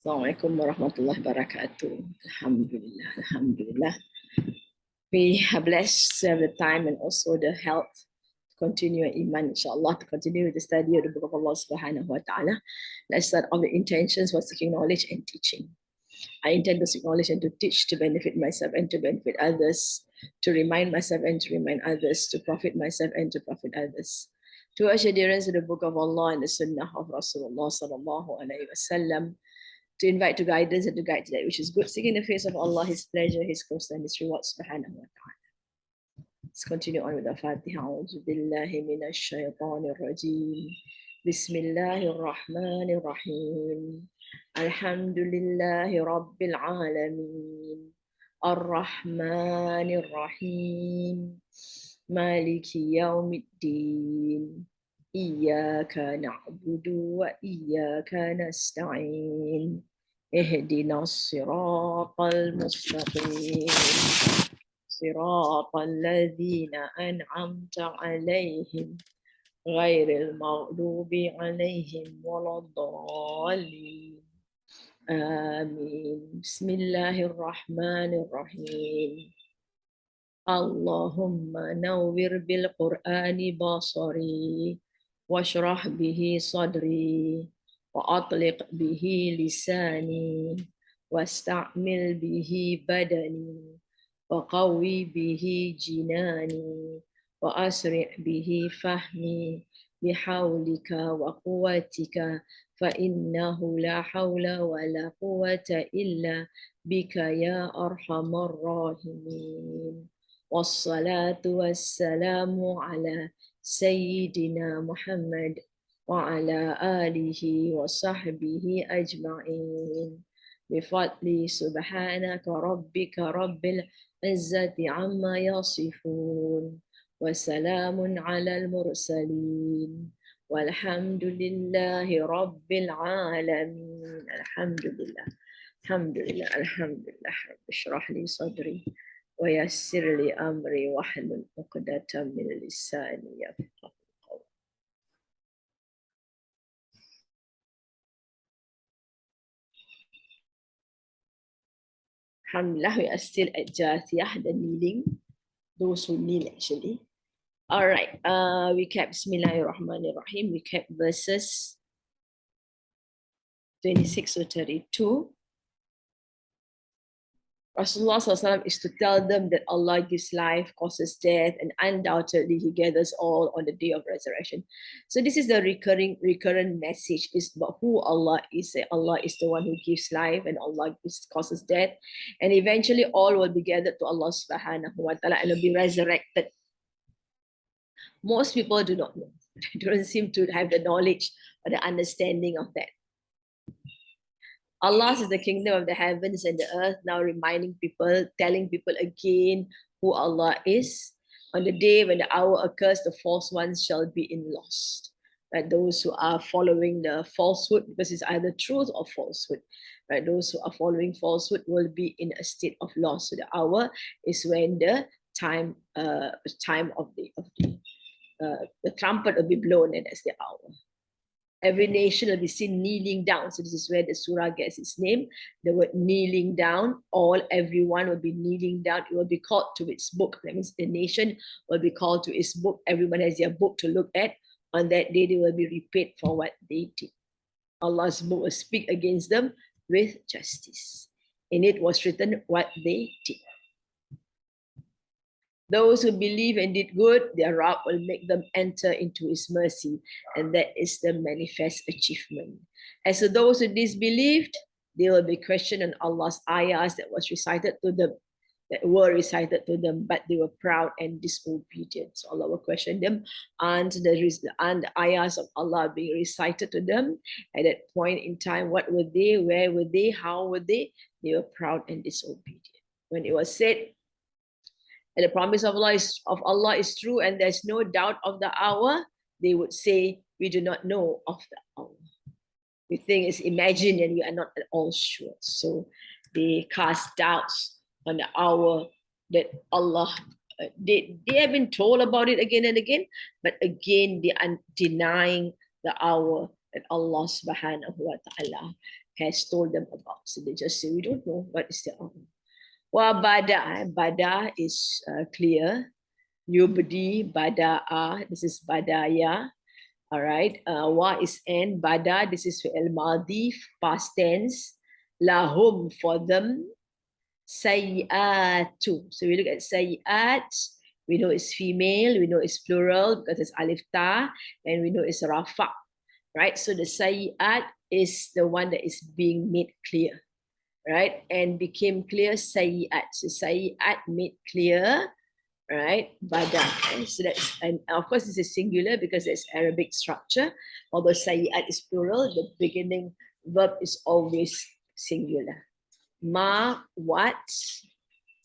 Assalamualaikum warahmatullahi wabarakatuh. Alhamdulillah, Alhamdulillah. We are blessed to have the time and also the health to continue Iman, inshallah, to continue with the study of the book of Allah subhanahu wa ta'ala. Let's start on the intentions for seeking knowledge and teaching. I intend to seek knowledge and to teach, to benefit myself and to benefit others, to remind myself and to remind others, to profit myself and to profit others. To urge adherence to the book of Allah and the sunnah of Rasulullah sallallahu alaihi wasallam, to invite to guidance and to guide to that which is good, seeking the face of Allah, His pleasure, His cost, and His reward, subhanahu wa ta'ala. Let's continue on with the Fatiha. A'udhu billahi minash shaitanir rajim. Bismillahir rahmanir rahim. Alhamdulillahi rabbil alamin. Ar-Rahmanir Rahim. Maliki yawmiddin. إياك نعبد وإياك نستعين اهدنا الصراط المستقيم صراط الذين أنعمت عليهم غير المغضوب عليهم ولا الضالين آمين بسم الله الرحمن الرحيم اللهم نور بالقرآن بصري واشرح به صدري وأطلق به لساني واستعمل به بدني وقوي به جناني وأسرع به فهمي بحولك وقوتك فإنه لا حول ولا قوة إلا بك يا أرحم الراحمين والصلاة والسلام على سيدنا محمد وعلى آله وصحبه أجمعين بفضل سبحانك ربك رب العزة عما يصفون وسلام على المرسلين والحمد لله رب العالمين الحمد لله الحمد لله الحمد لله رب اشرح لي صدري ويسر لي أمري واحلل عقدة من لساني يفقهوا قولي. Alhamdulillah, we are still at jaathiah, the kneeling, those who kneel actually. All right, we kept Bismillahirrahmanirrahim, we kept verses 26 to 32. Rasulullah SAW is to tell them that Allah gives life, causes death, and undoubtedly He gathers all on the day of resurrection. So this is the recurrent message is about who Allah is. Allah is the one who gives life and Allah causes death. And eventually all will be gathered to Allah subhanahu wa ta'ala and will be resurrected. Most people do not know. They don't seem to have the knowledge or the understanding of that. Allah is the kingdom of the heavens and the earth, now reminding people, telling people again who Allah is. On the day when the hour occurs, the false ones shall be in lost. Right? Those who are following the falsehood, because it's either truth or falsehood. Right? Those who are following falsehood will be in a state of loss. So the hour is when the time of the trumpet will be blown, and that's the hour. Every nation will be seen kneeling down. So this is where the surah gets its name. The word kneeling down, everyone will be kneeling down. It will be called to its book. That means the nation will be called to its book. Everyone has their book to look at. On that day, they will be repaid for what they did. Allah's book will speak against them with justice. In it was written what they did. Those who believe and did good, their Rabb will make them enter into His mercy, and that is the manifest achievement. As for those who disbelieved, they will be questioned on Allah's ayahs that were recited to them, but they were proud and disobedient. So Allah will question them, and the ayahs of Allah being recited to them. At that point in time, what were they? Where were they? How were they? They were proud and disobedient. When it was said, and the promise of Allah is true, and there's no doubt of the hour, they would say, we do not know of the hour. We think it's imagined and we are not at all sure. So they cast doubts on the hour that Allah, they have been told about it again and again, but again they are denying the hour that Allah subhanahu wa ta'ala has told them about. So they just say, we don't know what is the Allah. Wa bada, bada is clear. Yubdi, bada'a, this is badaya. All right. Wa is and bada, this is fi'il madi, past tense. Lahum, for them. Sayyatu. So we look at sayyat. We know it's female. We know it's plural because it's alif ta, and we know it's rafa. Right. So the sayyat is the one that is being made clear. Right. And became clear sayyat. So sayyat made clear. Right. Bada. So that's, and of course this is singular because it's Arabic structure. Although sayyat is plural, the beginning verb is always singular. Ma, what,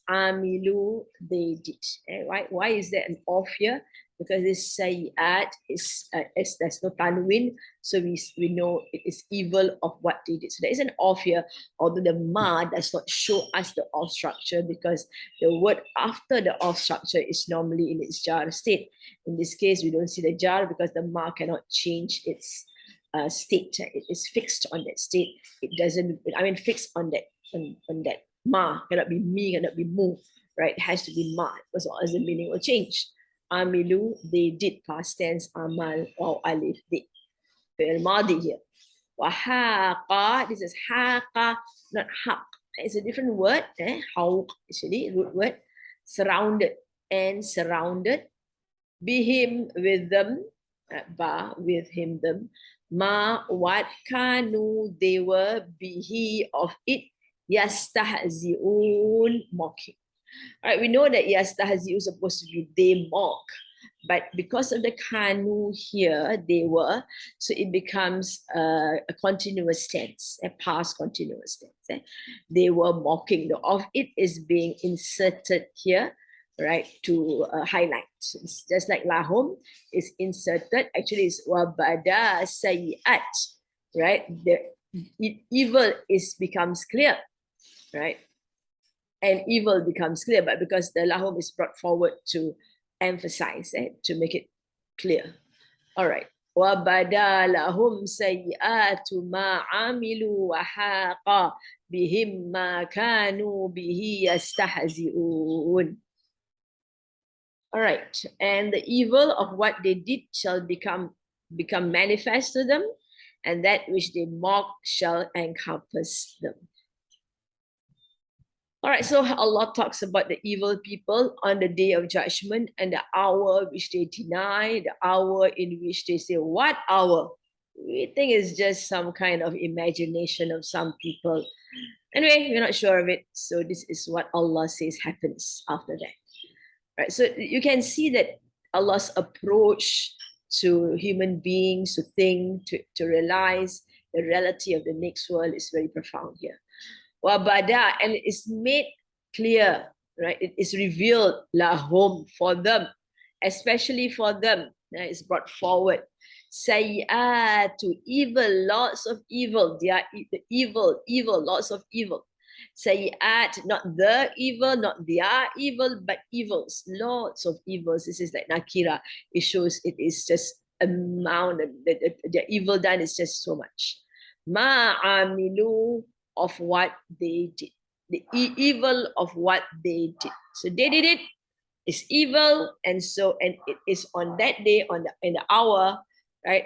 amilu, they did. Right? Why is there an off here? Because this sayyat is there's no tanwin, so we know it is evil of what they did. So there is an off here, although the ma does not show us the off structure because the word after the off structure is normally in its jar state. In this case, we don't see the jar because the ma cannot change its state. It is fixed on that state. It doesn't, I mean, fixed on that ma, cannot be me, cannot be mu, right? It has to be ma, because otherwise the meaning will change. Amilu, they did, past tense, amal, or alif, did. Fi'il madi here. Wahaqa, this is haqa, not haq. It's a different word, hawq, actually, root word. Surrounded, and surrounded. Bihim, with them, ba, with him, them. Ma, what, kanu, they were, bihi, of it, yastahzi'un, mocking. All right, we know that yastahzi'u is supposed to be they mock, but because of the kanu here, they were, so it becomes a continuous tense, a past continuous tense. They were mocking. The of it is being inserted here, right, to highlight. It's just like lahum is inserted. Actually, it's wabada sayyat, right? The evil becomes clear, right? And evil becomes clear, but because the lahum is brought forward to emphasize, to make it clear. All right. وَبَدَا لَهُمْ سَيِّئَاتُ مَا عَمِلُوا وَحَاقَ بِهِمْ مَا كَانُوا بِهِ يَسْتَهْزِئُونَ. All right. And the evil of what they did shall become manifest to them, and that which they mock shall encompass them. All right, so Allah talks about the evil people on the day of judgment and the hour which they deny, the hour in which they say, what hour? We think it's just some kind of imagination of some people. Anyway, we're not sure of it. So this is what Allah says happens after that. Right, so you can see that Allah's approach to human beings, to think, to realize the reality of the next world is very profound here. Wabada, and it is made clear, right? It is revealed lahum, for them, especially for them. It's brought forward. Sayyatu, evil, lots of evil. They are evil, lots of evil. Sayyat, not the evil, not their evil, but evils, lots of evils. This is like nakira. It shows it is just amount, the evil done is just so much. Ma'amilu, of what they did, the evil of what they did. So they did it, it's evil, and it is on that day, in the hour, right?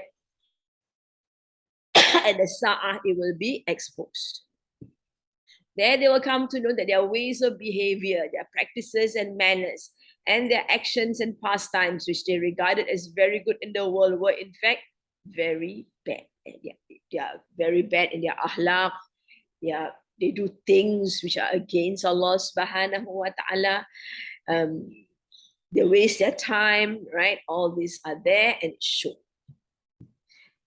At the sa'ah, it will be exposed. There they will come to know that their ways of behavior, their practices and manners, and their actions and pastimes, which they regarded as very good in the world, were in fact very bad. They are very bad in their ahlaq. Yeah, they do things which are against Allah subhanahu wa ta'ala. They waste their time, right? All these are there and it shows.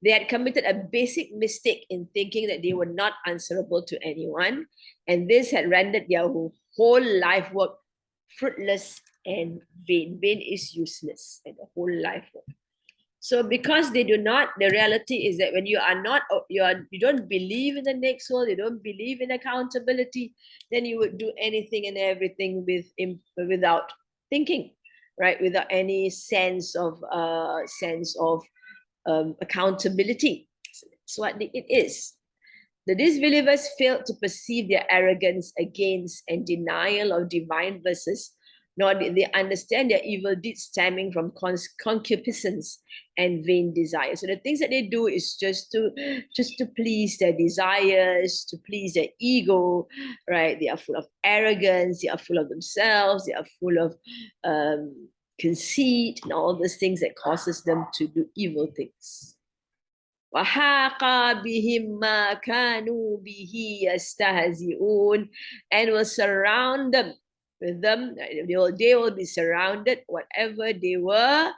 They had committed a basic mistake in thinking that they were not answerable to anyone, and this had rendered their whole life work fruitless and vain. Vain is useless, and the whole life work. So because they do not, the reality is that when you are not, you don't believe in the next world, you don't believe in accountability, then you would do anything and everything without thinking, right? Without any sense of accountability. That's what it is. The disbelievers failed to perceive their arrogance against and denial of divine verses, nor did they understand their evil deeds stemming from concupiscence and vain desires. So the things that they do is just to please their desires, to please their ego, right? They are full of arrogance, they are full of themselves, they are full of conceit and all those things that causes them to do evil things. وَحَاقَ بِهِمْ مَا كَانُوا بِهِ يَسْتَهْزِئُونَ, and will surround them with them. They will be surrounded, whatever they were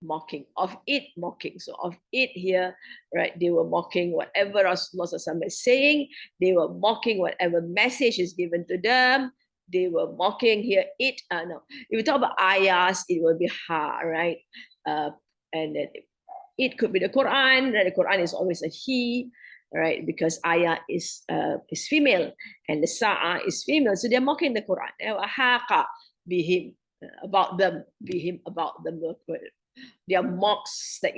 mocking. Of it, mocking. So of it here, right, they were mocking whatever Rasulullah is saying. They were mocking whatever message is given to them. They were mocking here it. No, if we talk about ayahs, it will be ha, right? And then it could be the Quran. Right? The Quran is always a he, right? Because ayah is female and the sa'a is female. So they're mocking the Quran. Haqa bihim, about them, bihim, about them. They are mocks that,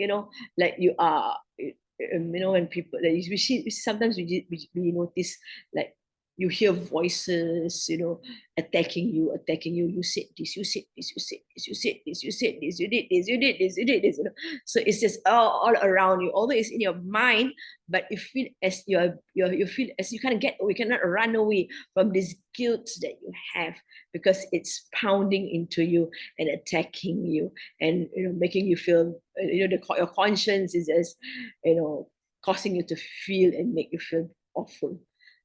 like you are, when people, like we see, sometimes we notice, like you hear voices, attacking you. You said this, you said this, you said this, you said this, you said this, you did this, you did this, you did this. So it's just all around you. Although it's in your mind, but you feel as you feel as you cannot run away from this guilt that you have, because it's pounding into you and attacking you, and making you feel, your conscience is just, causing you to feel and make you feel awful.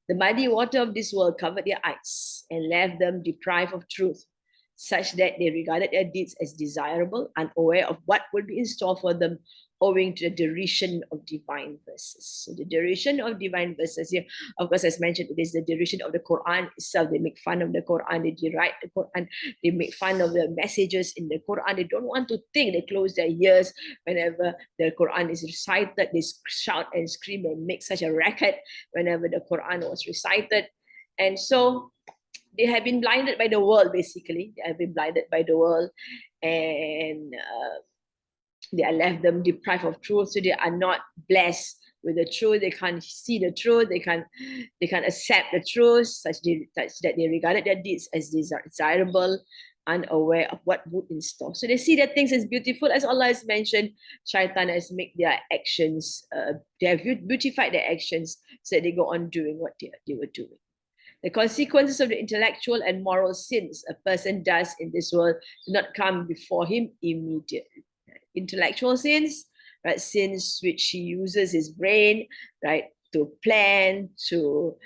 The muddy water of this world covered their eyes and left them deprived of truth, such that they regarded their deeds as desirable, unaware of what would be in store for them, owing to the derision of divine verses. So the derision of divine verses here, of course, as mentioned, it is the derision of the Quran itself. They make fun of the Quran, they deride the Quran, they make fun of the messages in the Quran. They don't want to think, they close their ears whenever the Quran is recited. They shout and scream and make such a racket whenever the Quran was recited. And so they have been blinded by the world, basically. They have been blinded by the world, and they are left them deprived of truth. So they are not blessed with the truth. They can't see the truth. They can't accept the truth, such that they regarded their deeds as desirable, unaware of what would in store. So they see that things as beautiful, as Allah has mentioned. Shaitan has made their actions, they have beautified their actions, so that they go on doing what they were doing. The consequences of the intellectual and moral sins a person does in this world do not come before him immediately. Intellectual sins, right? Sins which he uses his brain, right, to plan, to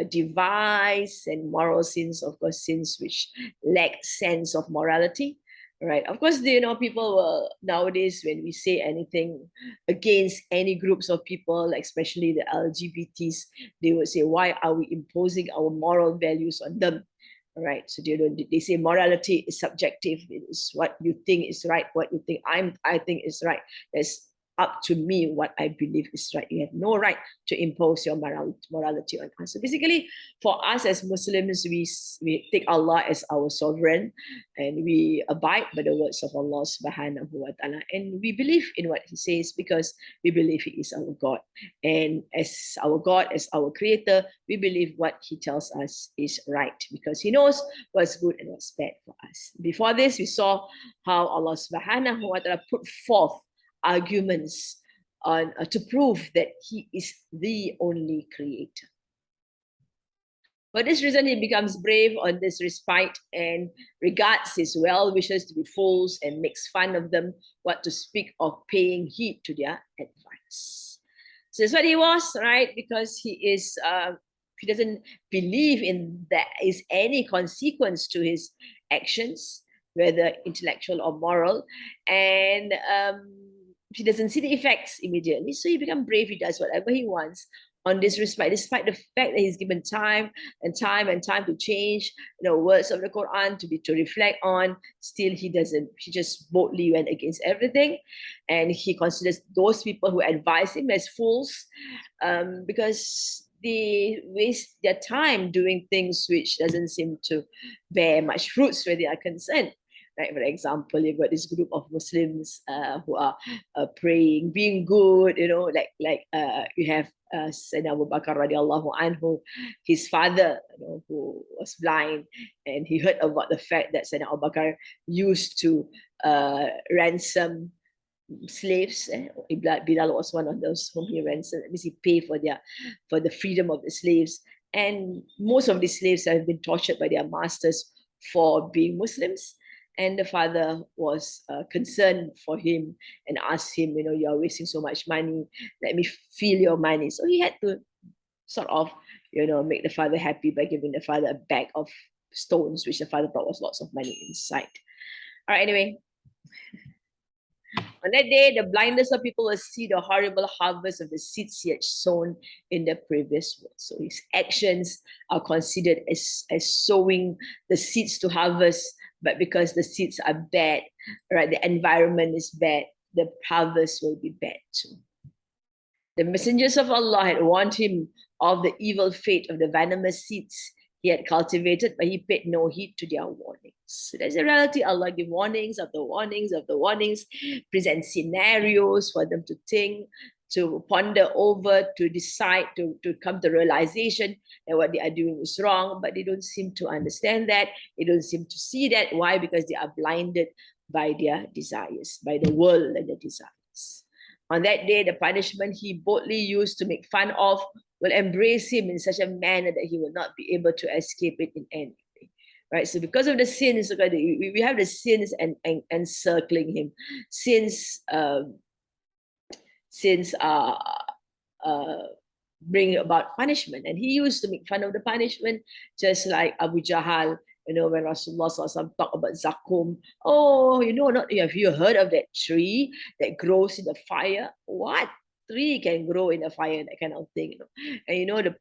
devise, and moral sins, of course, sins which lack sense of morality. Right. Of course, people will nowadays, when we say anything against any groups of people, especially the LGBTs, they would say, why are we imposing our moral values on them? Right. So they say morality is subjective. It is what you think is right, what you think I think is right. That's up to me what I believe is right. You have no right to impose your morality on us. So basically, for us as Muslims, we take Allah as our sovereign, and we abide by the words of Allah subhanahu wa ta'ala. And we believe in what He says, because we believe He is our God. And as our God, as our creator, we believe what He tells us is right, because He knows what's good and what's bad for us. Before this, we saw how Allah subhanahu wa ta'ala put forth arguments on to prove that He is the only creator. For this reason, he becomes brave on this respite and regards his well-wishers to be fools and makes fun of them, what to speak of paying heed to their advice. So that's what he was, right? Because he doesn't believe in there is any consequence to his actions, whether intellectual or moral, and he doesn't see the effects immediately. So he becomes brave. He does whatever he wants on this respect, despite the fact that he's given time and time to change words of the Quran to reflect on. Still, he doesn't. He just boldly went against everything, and he considers those people who advise him as fools, because they waste their time doing things which doesn't seem to bear much fruits where they are concerned. Right? For example, you've got this group of Muslims who are praying, being good, you have Sayyidina Abu Bakr radiallahu anhu, his father, who was blind, and he heard about the fact that Sayyidina Abu Bakr used to ransom slaves. Bilal was one of those whom he ransomed. That means he paid for the freedom of the slaves. And most of the slaves have been tortured by their masters for being Muslims. And the father was concerned for him and asked him, you're wasting so much money. Let me feel your money. So he had to sort of, make the father happy by giving the father a bag of stones, which the father thought was lots of money inside. All right, anyway, on that day, the blindness of people will see the horrible harvest of the seeds he had sown in the previous world. So his actions are considered as sowing the seeds to harvest, but because the seeds are bad, right, the environment is bad, the harvest will be bad too. The messengers of Allah had warned him of the evil fate of the venomous seeds he had cultivated, but he paid no heed to their warnings. So there's a reality. Allah gives warnings after warnings after warnings, present scenarios for them to think, to ponder over, to decide, to come to realization that what they are doing is wrong, but they don't seem to understand that. They don't seem to see that. Why? Because they are blinded by their desires, by the world and the desires. On that day, the punishment he boldly used to make fun of will embrace him in such a manner that he will not be able to escape it in any way. Right? So because of the sins, we have the sins encircling him. Sins bring about punishment. And he used to make fun of the punishment, just like Abu Jahal, when Rasulullah talked about Zakum. Oh, have you heard of that tree that grows in the fire? What? Tree can grow in the fire, that kind of thing. And the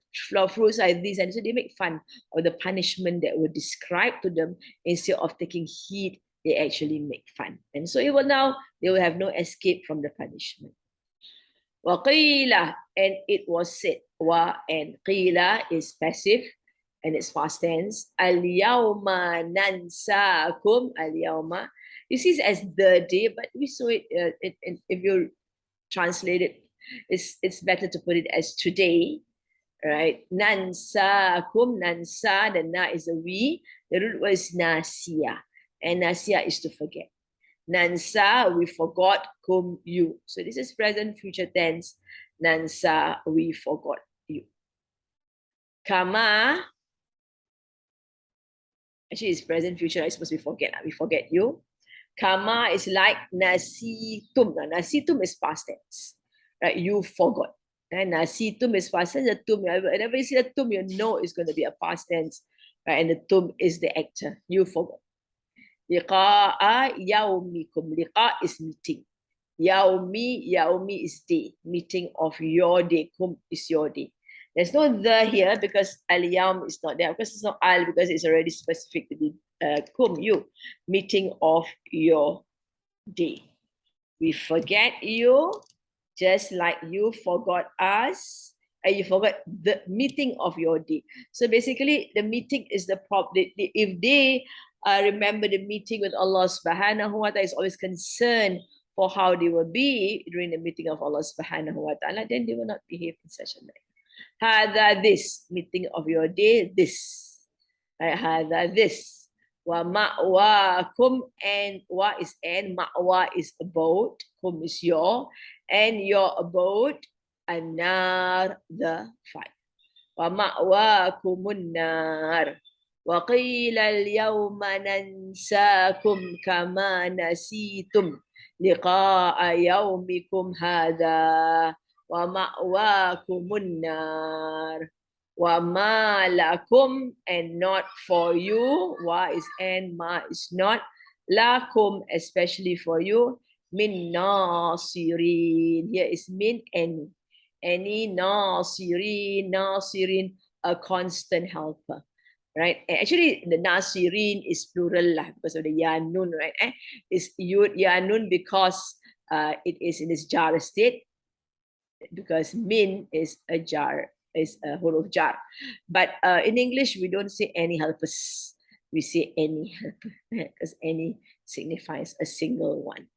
fruits are these, and so they make fun of the punishment that were described to them. Instead of taking heed, they actually make fun. And so they will have no escape from the punishment. Waqila, and it was said. Wa and qila is passive, and it's past tense. Al-yawma nansakum. Al-yawma. This is as the day, but we saw it, if you translate it, it's better to put it as today, right? Nansakum, nansa, the na is a we. The root was nasiya, and nasiya is to forget. Nansa, we forgot, kum, you. So this is present future tense. Nansa, we forgot you. Kama, actually it's present future, I suppose we forget you. Kama is like nasitum. Nasitum is past tense, right? You forgot. And nasitum is past tense. The tum, whenever you see the tum, it's going to be a past tense, right? And the tum is the actor. You forgot. Liqa'a yaumikum. Liqa is meeting. Yaumi is day. Meeting of your day. Kum is your day. There's no the here because al-yaum is not there. Because it's not al, because it's already specific to be kum, you. Meeting of your day. We forget you just like you forgot us. And you forgot the meeting of your day. So basically, the meeting is the problem. If they remember the meeting with Allah subhanahu wa ta'ala, is always concerned for how they will be during the meeting of Allah subhanahu wa ta'ala, then they will not behave in such a manner. Hada this, meeting of your day, this. Hada this. Wa ma'wakum, and wa is and, ma'wa is abode, kum is your, and your abode, anar, the fire. Wa ma'wakumun nar. Wa qila al-yawma nansakum kama nasitum liqa'a yawmikum hadha. Wa ma'wakumun nar. Wa ma lakum, and not for you. Wa is and, ma is not. Lakum, especially for you. Min nasirin. Here is min and any. Nasirin, nasirin, a constant helper. Right? Actually, the nasirin is plural because of the ya nun, right? It's ya nun because it is in its jar state, because min is a jar, is a huruf jar. But in English, we don't say any helpers. we say any helper, because any signifies a single one.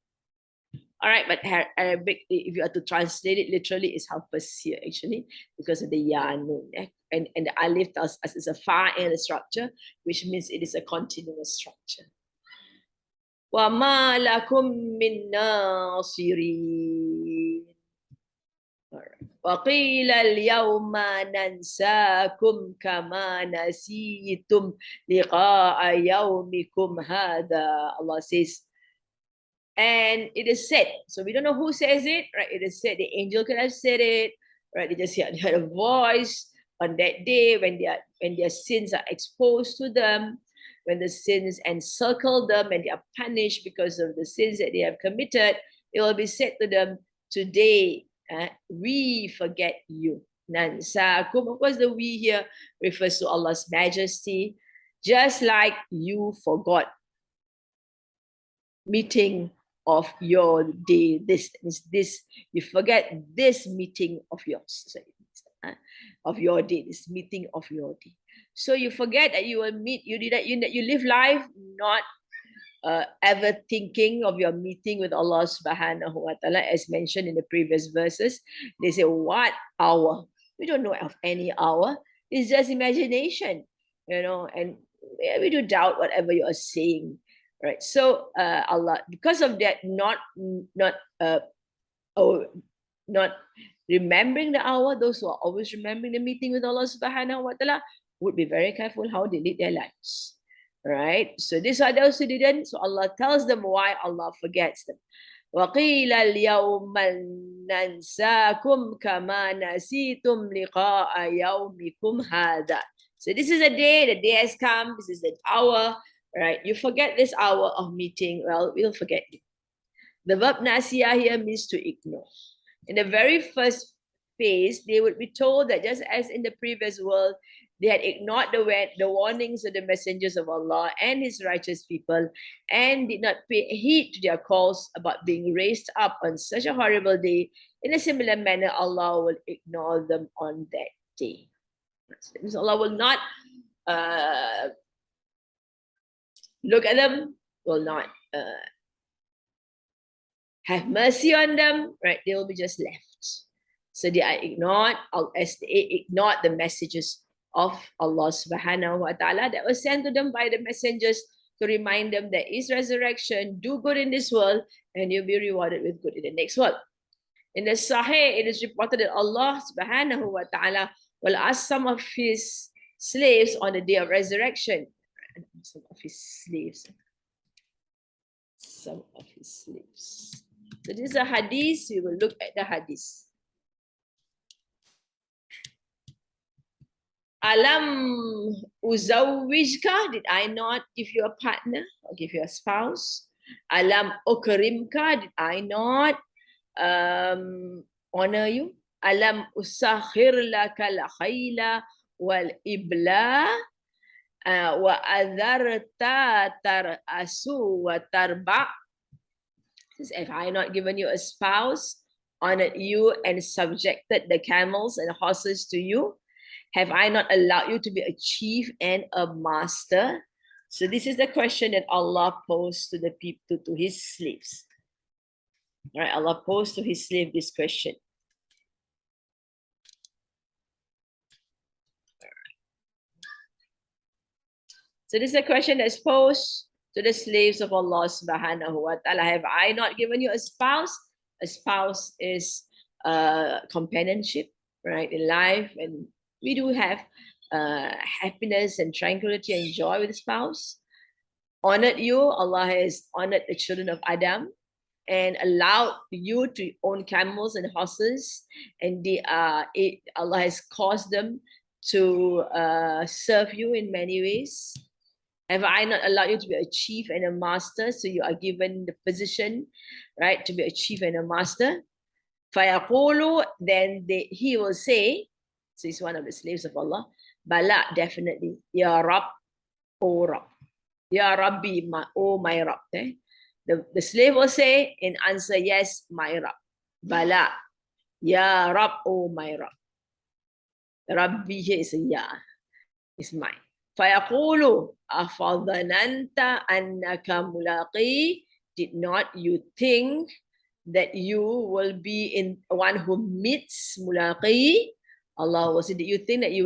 All right, but Arabic, if you are to translate it literally, is helpers here actually, because of the ya nun. And the alif tells us it's a fa'il structure, which means it is a continuous structure. وَمَا لَكُم مِّن نَاصِرِينَ. وَقِيلَ الْيَوْمَ نَنْسَاكُمْ كَمَا نَسِيتُمْ لِقَاءَ يَوْمِكُمْ هَذَا. Allah says, and it is said, so we don't know who says it, right? It is said, the angel could have said it, right? They just heard a voice on that day when their sins are exposed to them, when the sins encircle them and they are punished because of the sins that they have committed. It will be said to them, today we forget you. Nansakum. Of course, the we here refers to Allah's majesty, just like you forgot meeting of your day. This you forget this meeting of yours, of your day, this meeting of your day. So you forget that you will meet, you live life not ever thinking of your meeting with Allah subhanahu wa ta'ala, as mentioned in the previous verses. They say, what hour? We don't know of any hour. It's just imagination, and we do doubt whatever you are saying. Right, so Allah, because of that, not remembering the hour, those who are always remembering the meeting with Allah subhanahu wa ta'ala would be very careful how they lead their lives. Right, so these are those who didn't. So Allah tells them why Allah forgets them. وَقِيلَ الْيَوْمَ نَنْسَاكُمْ كَمَا نَسِيتُمْ لِقَاءَ يَوْمِكُمْ هَذَا. So this is the day has come, this is the hour, right? You forget this hour of meeting, well, we'll forget you. The verb nasiya here means to ignore. In the very first phase, they would be told that just as in the previous world, they had ignored the warnings of the messengers of Allah and His righteous people and did not pay heed to their calls about being raised up on such a horrible day. In a similar manner, Allah will ignore them on that day. So Allah will not look at them, will not have mercy on them, right? They will be just left. So they are ignored as they ignored the messages of Allah subhanahu wa ta'ala that was sent to them by the messengers to remind them there is resurrection, do good in this world, and you'll be rewarded with good in the next world. In the Sahih, it is reported that Allah subhanahu wa ta'ala will ask some of His slaves on the day of resurrection, some of His slaves. So this is a hadith. We will look at the hadith. Alam uzawijka, did I not give you a partner or give you a spouse? Alam ukrimka, did I not honor you? Alam usakhir laka la khayla wal ibla wa adharta tarasu wa tarba. Have I not given you a spouse, honored you and subjected the camels and horses to you? Have I not allowed you to be a chief and a master? So this is the question that Allah posed to the people, to His slaves. All right, Allah posed to His slave this question. So this is a question that's posed to the slaves of Allah subhanahu wa ta'ala. Have I not given you a spouse? A spouse is companionship, right, in life, and we do have happiness and tranquility and joy with a spouse. Honored you, Allah has honored the children of Adam and allowed you to own camels and horses, and Allah has caused them to serve you in many ways. Have I not allowed you to be a chief and a master? So you are given the position, right, to be a chief and a master. فَيَقُولُ, then he will say, so he's one of the slaves of Allah, Bala, definitely. Ya Rab, O Rab. Ya Rabbi, O my Rab. The slave will say in answer, yes, my Rab. Bala, Ya Rab, O my Rab. Rabbi here is a Ya, is mine. فَيَقُولُ أَفَظَنَنْتَ أَنَّكَ مُلَاقِي. Did not you think that you will be in one who meets mulaqi? Allah will say, did you think that you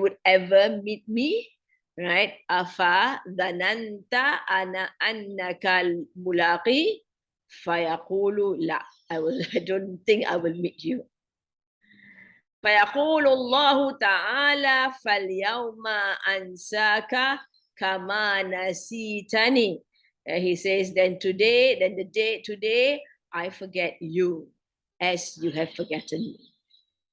would ever meet me? Right? Afa dhananta ana annaka mulaqi? Fayaqulu la. I don't think I will meet you. فيقول الله تعالى فاليوم أنساك كما نسيتني. He says, then today, I forget you as you have forgotten me.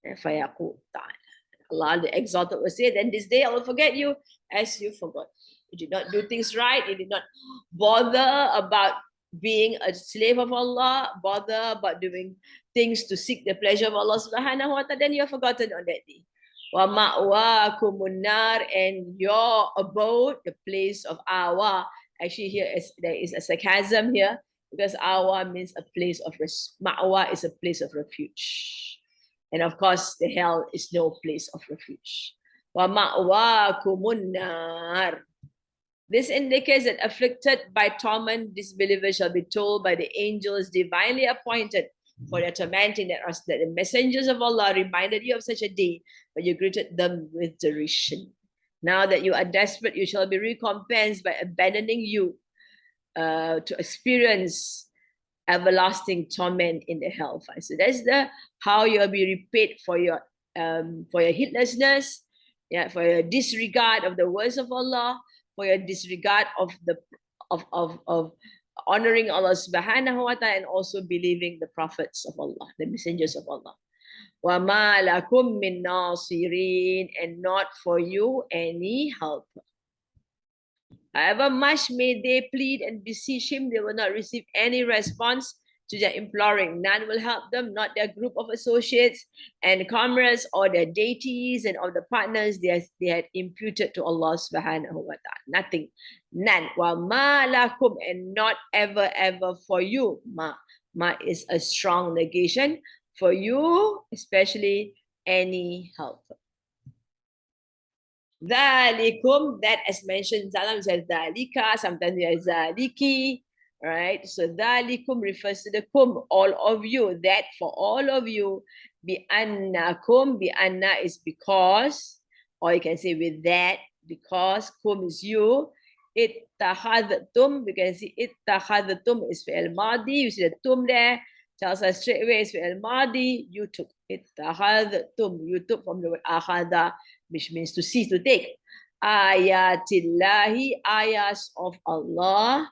فيقول تعالى. Allah the Exalted will say, then this day I will forget you as you forgot. You did not do things right. You did not bother about being a slave of Allah, bother about doing things to seek the pleasure of Allah subhanahu wa ta'ala, then you are forgotten on that day. Wa ma'wakumun nar, and your abode, the place of awa. Actually, there is a sarcasm here, because awa means a place of ma'wa is a place of refuge. And of course, the hell is no place of refuge. Wa ma'wakumun nar. This indicates that afflicted by torment, disbelievers shall be told by the angels divinely appointed for their tormenting that the messengers of Allah reminded you of such a day, but you greeted them with derision. Now that you are desperate, you shall be recompensed by abandoning you to experience everlasting torment in the hellfire. So that's how you'll be repaid for your heedlessness, for your disregard of the words of Allah, for your disregard of honoring Allah subhanahu wa ta'ala, and also believing the prophets of Allah, the messengers of Allah. وَمَا لَكُمْ مِن نَاصِرِينَ, and not for you any helper. However much may they plead and beseech him, they will not receive any response to their imploring. None will help them, not their group of associates and comrades or their deities and all the partners they had imputed to Allah subhanahu wa ta'ala. Nothing. None. Wa ma lakum, and not ever for you. Ma is a strong negation. For you, especially any helper. Dhalikum, that as mentioned, sometimes says dhalika, sometimes there's zaliki, right? So dhalikum refers to the kum, all of you, that for all of you. Bi annakum, bi anna is because, or you can say with that, because kum is you. Ittakhadtum, we can see ittakhadtum is fi'al madi, you see the tum there, tells us straight away it's fi'al madi, you took. Ittakhadtum, you took from the word akhada, which means to see, to take. Ayatillahi, ayats of Allah.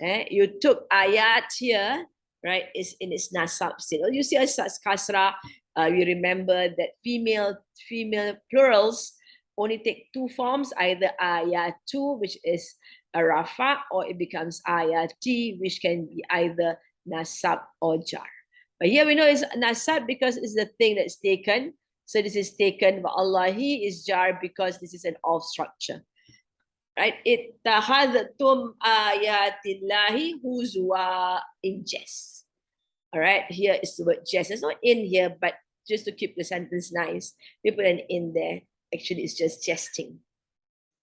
You took ayat here, right? Is in its nasab still. You see a kasra. You remember that female plurals only take two forms, either ayatu, which is a rafa, or it becomes ayati, which can be either nasab or jar. But here we know it's nasab because it's the thing that's taken. So this is taken, but Allahi is jar because this is an off structure. Right? Ittakhadtum ayatillahi huzwa, in jest. All right, here is the word jest. It's not in here, but just to keep the sentence nice, we put an in there. Actually, it's just jesting.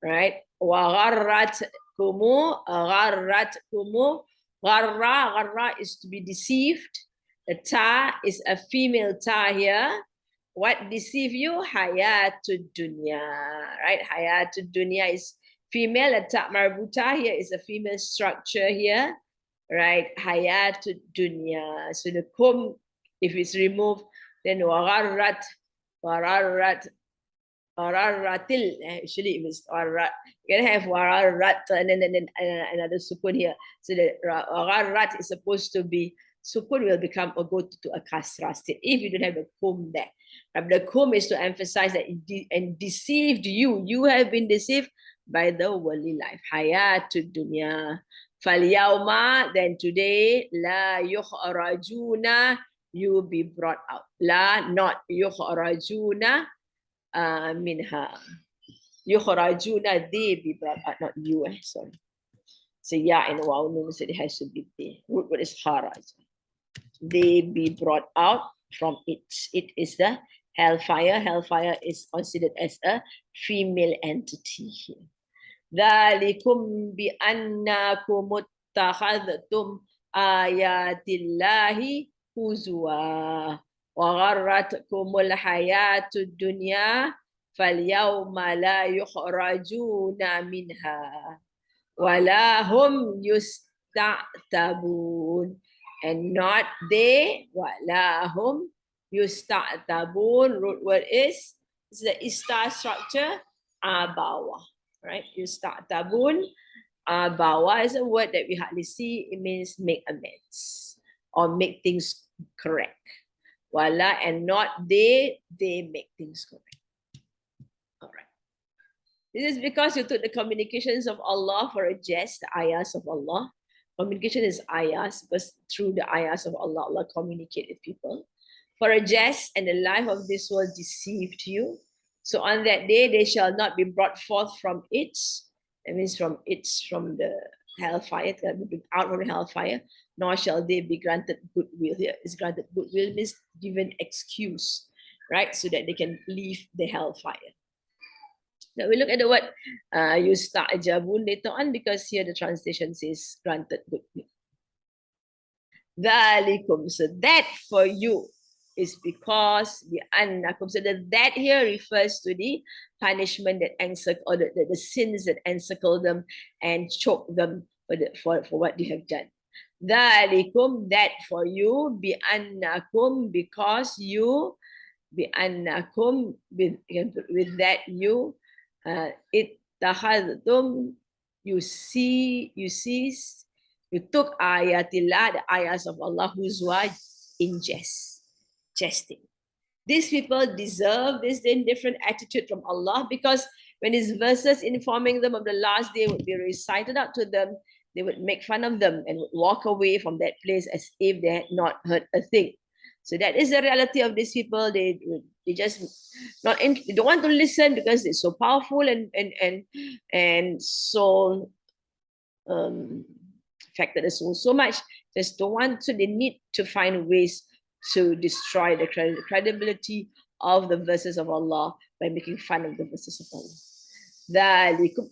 Right? Wa gharratkumu, gharra is to be deceived. The ta is a female ta here. What deceive you? Hayatud dunya, right? Hayatud dunya is female. A ta marbuta here is a female structure here, right? Hayatud dunya. So the kum, if it's removed, then wararratil. Actually, if it's warrat, you can have wararrat and then another sukun here. So the wararrat is supposed to be sukun, will become or go to a kasra state if you don't have the kum there. But the kum is to emphasize that and deceived you. You have been deceived by the worldly life. Hayatud dunya. Falyawma, then today, la yukhrajuna, you will be brought out. La, not yukhrajuna minha. Yukhrajuna, they be brought out, not you. Sorry. So ya and waw nun, so it has to be there. Root word is haraj. They be brought out from it. It is the hellfire. Hellfire is considered as a female entity here. ذَلِكُمْ بِأَنَّكُمُ اتَّخَذْتُمْ آيَاتِ اللَّهِ هُزُوًا وَغَرَّتْكُمُ الْحَيَاةُ الدُّنْيَا فَالْيَوْمَ لَا يُخْرَجُونَ مِنْهَا وَلَا هُمْ يُسْتَعْتَبُونَ. And not they, وَلَا هُمْ يُسْتَعْتَبُونَ. Root word is the istar structure, abawa. Right? Yusta'tabun. Bawa is a word that we hardly see. It means make amends or make things correct. Wala, and not they make things correct. All right. This is because you took the communications of Allah for a jest, the ayahs of Allah. Communication is ayahs, because through the ayahs of Allah, Allah communicate with people. For a jest, and the life of this world deceived you. So on that day, they shall not be brought forth from it. That means from the hellfire, out from the hellfire, nor shall they be granted goodwill. Here is granted goodwill means given excuse, right? So that they can leave the hellfire. Now we look at the word yusta'jabun later on, because here the translation says granted goodwill. Dhalikum, so that for you is because the annakum. So that here refers to the punishment that encircle, or the sins that encircle them and choke them for what they have done. Dhalikum, that for you, bi annakum, because you, bi annakum, with that you, ittakhadhtum, you cease, you took ayatillah, the ayahs of Allah, huzwa, in jesting. These people deserve this indifferent attitude from Allah, because when his verses informing them of the last day would be recited out to them, they would make fun of them and would walk away from that place as if they had not heard a thing. So that is the reality of these people. They just they don't want to listen because it's so powerful and so affected the soul so much. Just don't want to. They need to find ways to destroy the credibility of the verses of Allah by making fun of the verses of Allah.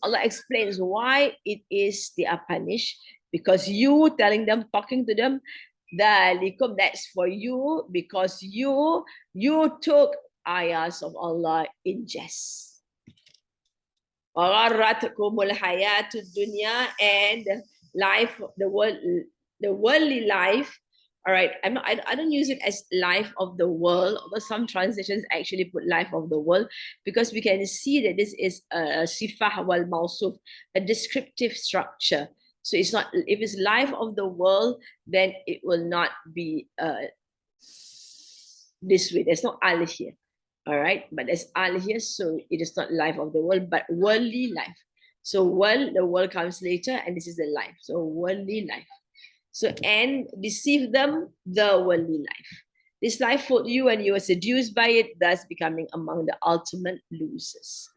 Allah explains why it is they are punished, because you telling them, talking to them, that's for you, because you took ayahs of Allah in jest. And life, the worldly life. All right, I don't use it as life of the world, although some translations actually put life of the world, because we can see that this is a sifah wal mawsuf, a descriptive structure. So it's not, if it's life of the world, then it will not be this way. There's no al here. All right, but there's al here, so it is not life of the world, but worldly life. So the world comes later, and this is the life. So worldly life. So, and deceive them, the worldly life. This life fooled you and you were seduced by it, thus becoming among the ultimate losers.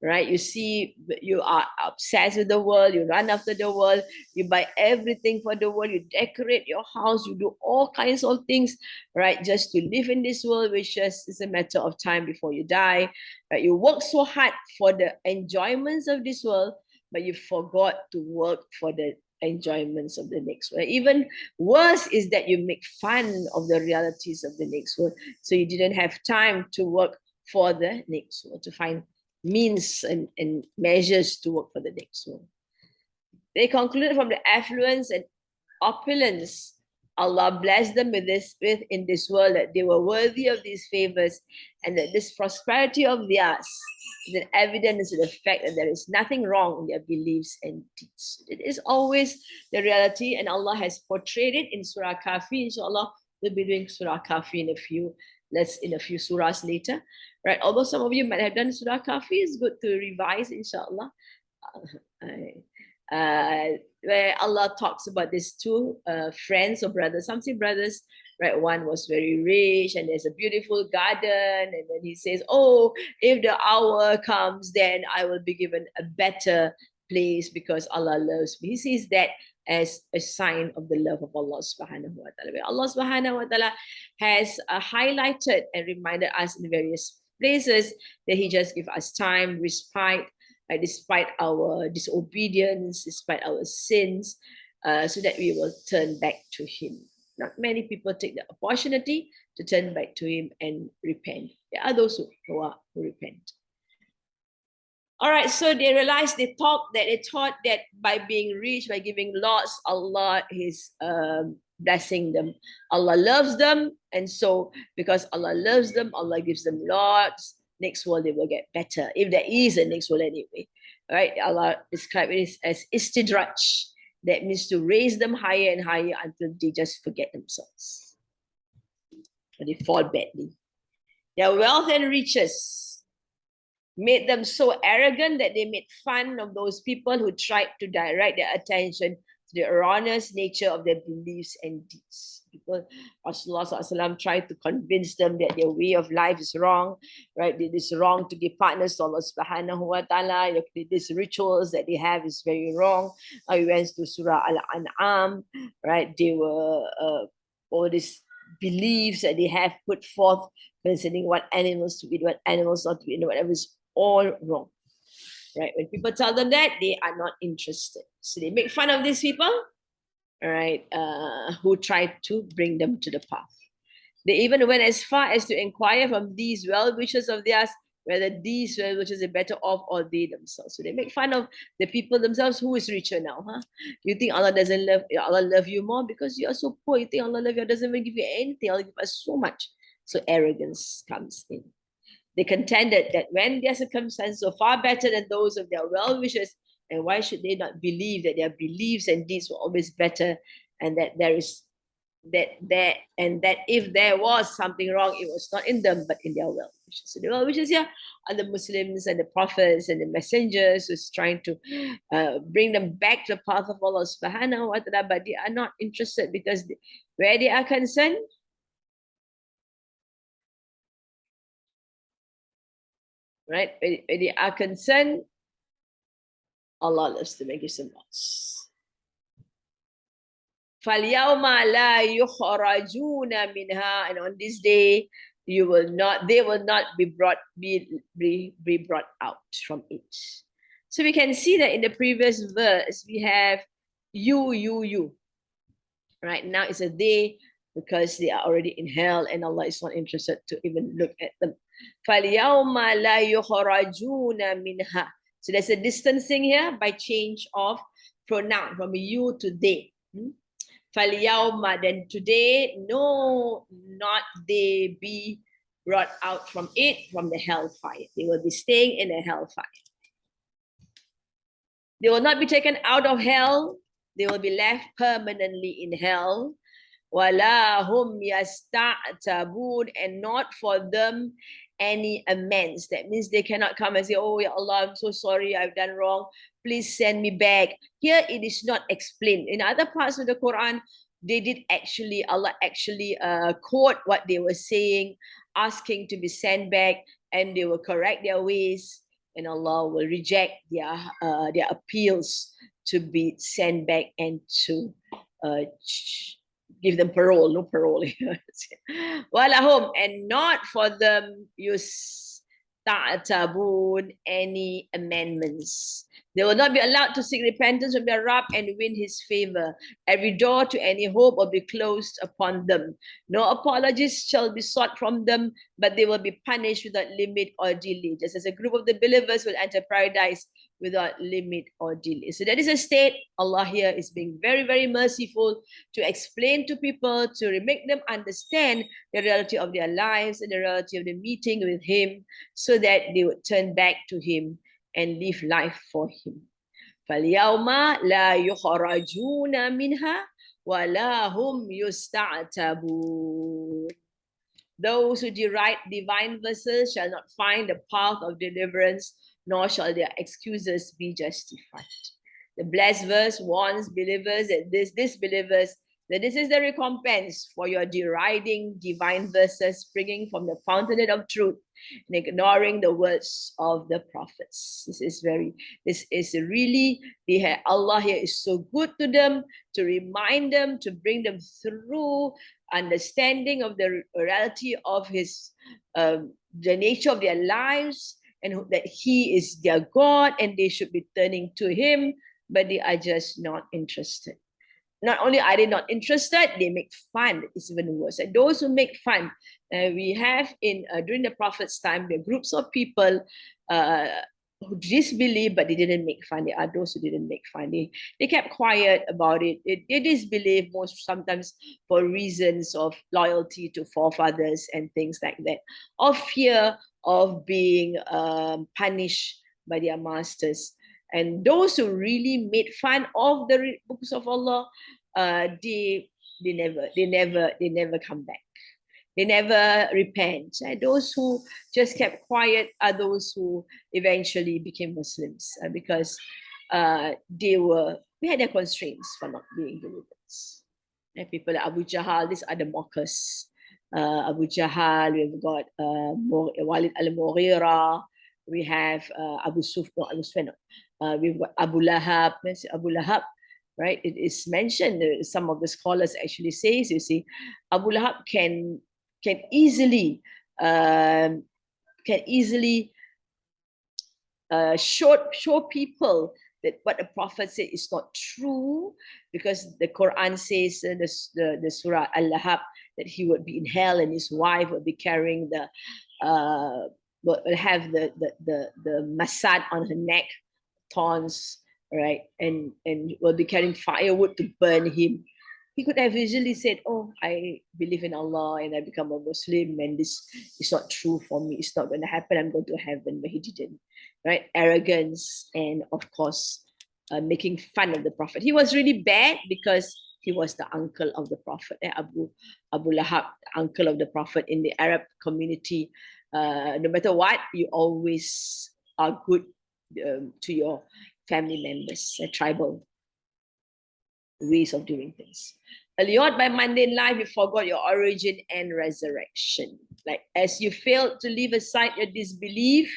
Right? You see, you are obsessed with the world, you run after the world, you buy everything for the world, you decorate your house, you do all kinds of things, right? Just to live in this world, which just is a matter of time before you die. Right? You work so hard for the enjoyments of this world, but you forgot to work for the enjoyments of the next world. Even worse is that you make fun of the realities of the next world. So you didn't have time to work for the next world, to find means and measures to work for the next world. They concluded from the affluence and opulence Allah blessed them with in this world, that they were worthy of these favors, and that this prosperity of theirs is an evidence of the fact that there is nothing wrong in their beliefs and deeds. It is always the reality, and Allah has portrayed it in Surah Kafi. Inshallah, we'll be doing Surah Kafi in a few surahs later. Right? Although some of you might have done Surah Kafi, it's good to revise, inshallah. Where Allah talks about these two friends or brothers, some say brothers, right? One was very rich and there's a beautiful garden, and then he says, oh, if the hour comes, then I will be given a better place because Allah loves me. He says that as a sign of the love of Allah subhanahu wa ta'ala. Allah subhanahu wa ta'ala has highlighted and reminded us in various places that He just gives us time, respite, despite our disobedience, despite our sins, so that we will turn back to Him. Not many people take the opportunity to turn back to Him and repent. There are those who repent. All right, so they thought that by being rich, by giving lots, Allah is blessing them. Allah loves them, and so because Allah loves them, Allah gives them lots. Next world they will get better, if there is a next world anyway. All right, Allah described it as istidraj. That means to raise them higher and higher until they just forget themselves, or they fall badly. Their wealth and riches made them so arrogant that they made fun of those people who tried to direct their attention to the erroneous nature of their beliefs and deeds. People, Rasulullah tried to convince them that their way of life is wrong, right? It is wrong to give partners to Allah subhanahu wa ta'ala. These rituals that they have is very wrong. We went to Surah Al-An'am, right? They were all these beliefs that they have put forth concerning what animals to eat, what animals not to eat, whatever is all wrong, right? When people tell them that, they are not interested. So they make fun of these people, right, who try to bring them to the path. They even went as far as to inquire from these well-wishers of theirs whether these well-wishers are better off or they themselves. So they make fun of the people themselves. Who is richer now? Huh? You think Allah doesn't love you more because you are so poor? You think Allah love you, doesn't even give you anything. Allah give us so much. So arrogance comes in. They contended that when their circumstances are far better than those of their well-wishers, and why should they not believe that their beliefs and deeds were always better, and that that if there was something wrong, it was not in them but in their well-wishers. So the well-wishers here are the Muslims and the prophets and the messengers who's trying to bring them back to the path of Allah subhanahu wa ta'ala, but they are not interested because where they are concerned, right? Where they are concerned, Allah loves them and gives them lots. فَالْيَوْمَ لَا يُخْرَجُونَ مِنْهَا, and on this day they will not be brought out from it. So we can see that in the previous verse we have you. Right now it's a they because they are already in hell and Allah is not interested to even look at them. فَالْيَوْمَ لَا يُخْرَجُونَ مِنْهَا. So there's a distancing here by change of pronoun from you to they. فَالْيَوْمَ, then today, no, not they be brought out from it, from the hellfire. They will be staying in the hellfire. They will not be taken out of hell. They will be left permanently in hell. وَلَا هُمْ يَسْتَعْتَبُونَ, and not for them any amends. That means they cannot come and say, oh, ya Allah, I'm so sorry, I've done wrong. Please send me back. Here it is not explained. In other parts of the Quran, Allah actually quote what they were saying, asking to be sent back, and they will correct their ways, and Allah will reject their appeals to be sent back and to give them parole, no parole. Walahum, and not for them yusta'tabun, any amendments. They will not be allowed to seek repentance from their Rabb and win his favor. Every door to any hope will be closed upon them. No apologies shall be sought from them, but they will be punished without limit or delay. Just as a group of the believers will enter paradise without limit or delay. So that is a state. Allah here is being very, very merciful to explain to people, to make them understand the reality of their lives and the reality of the meeting with him, so that they would turn back to him and live life for him. فَالْيَوْمَ لَا يُخْرَجُونَ مِنْهَا وَلَا هُمْ يُسْتَعْتَبُونَ. Those who deride divine verses shall not find the path of deliverance, nor shall their excuses be justified. The blessed verse warns believers that these believers that this is the recompense for your deriding divine verses springing from the fountain of truth and ignoring the words of the prophets. This is really, Allah here is so good to them, to remind them, to bring them through understanding of the reality of the nature of their lives, and that He is their God and they should be turning to Him, but they are just not interested. Not only are they not interested, they make fun. It's even worse. And those who make fun, we have during the Prophet's time, there are groups of people uh, who disbelieve, but they didn't make fun. There are those who didn't make fun. They kept quiet about it. They disbelieve most sometimes for reasons of loyalty to forefathers and things like that, or fear of being punished by their masters. And those who really made fun of the books of Allah, they never come back. They never repent. And those who just kept quiet are those who eventually became Muslims, because we had their constraints for not being believers. And people like Abu Jahl, these are the mockers. Abu Jahl, we've got Walid al-Mughira, we have Abu Sufyan, we've got Abu Lahab. Abu Lahab, right? It is mentioned. Some of the scholars actually says, you see, Abu Lahab can easily show people that what the Prophet said is not true, because the Quran says the Surah Al-Lahab that he would be in hell and his wife would be carrying will have the masad on her neck, thorns, right, and will be carrying firewood to burn him. He could have easily said, "Oh, I believe in Allah and I become a Muslim, and this is not true for me. It's not going to happen. I'm going to heaven." But he didn't, right? Arrogance and, of course, making fun of the Prophet. He was really bad because he was the uncle of the Prophet. Abu Lahab, the uncle of the Prophet in the Arab community. No matter what, you always are good to your family members, tribal ways of doing things. Allured by mundane life, you forgot your origin and resurrection. Like, as you failed to leave aside your disbelief,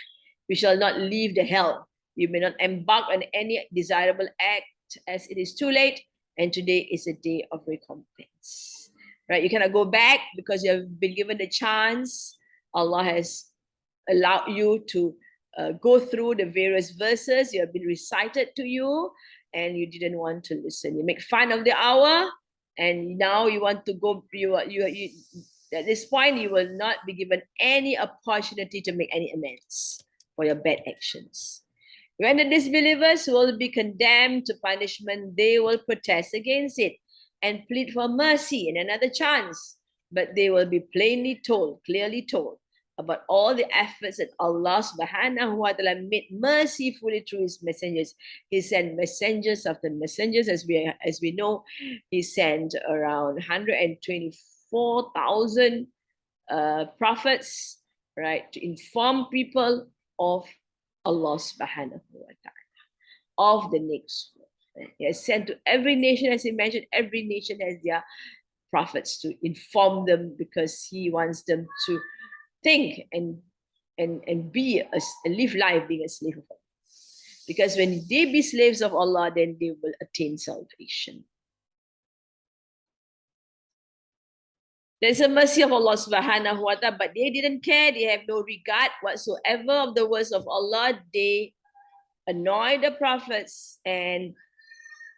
we shall not leave the hell. You may not embark on any desirable act, as it is too late, and today is a day of recompense. Right? You cannot go back because you have been given the chance. Allah has allowed you to go through the various verses. You have been recited to you, and you didn't want to listen. You make fun of the hour, and now you want to go. You at this point, you will not be given any opportunity to make any amends for your bad actions. When the disbelievers will be condemned to punishment, they will protest against it and plead for mercy and another chance. But they will be clearly told, about all the efforts that Allah subhanahu wa ta'ala made mercifully through his messengers. He sent messengers after messengers, as we know. He sent around 124,000 prophets, right, to inform people of Allah subhanahu wa ta'ala, of the next world. He has sent to every nation, as he mentioned, every nation has their prophets to inform them, because he wants them to think and be live life being a slave of Allah. Because when they be slaves of Allah, then they will attain salvation. There's a mercy of Allah subhanahu wa ta'ala, but they didn't care. They have no regard whatsoever of the words of Allah. They annoyed the prophets and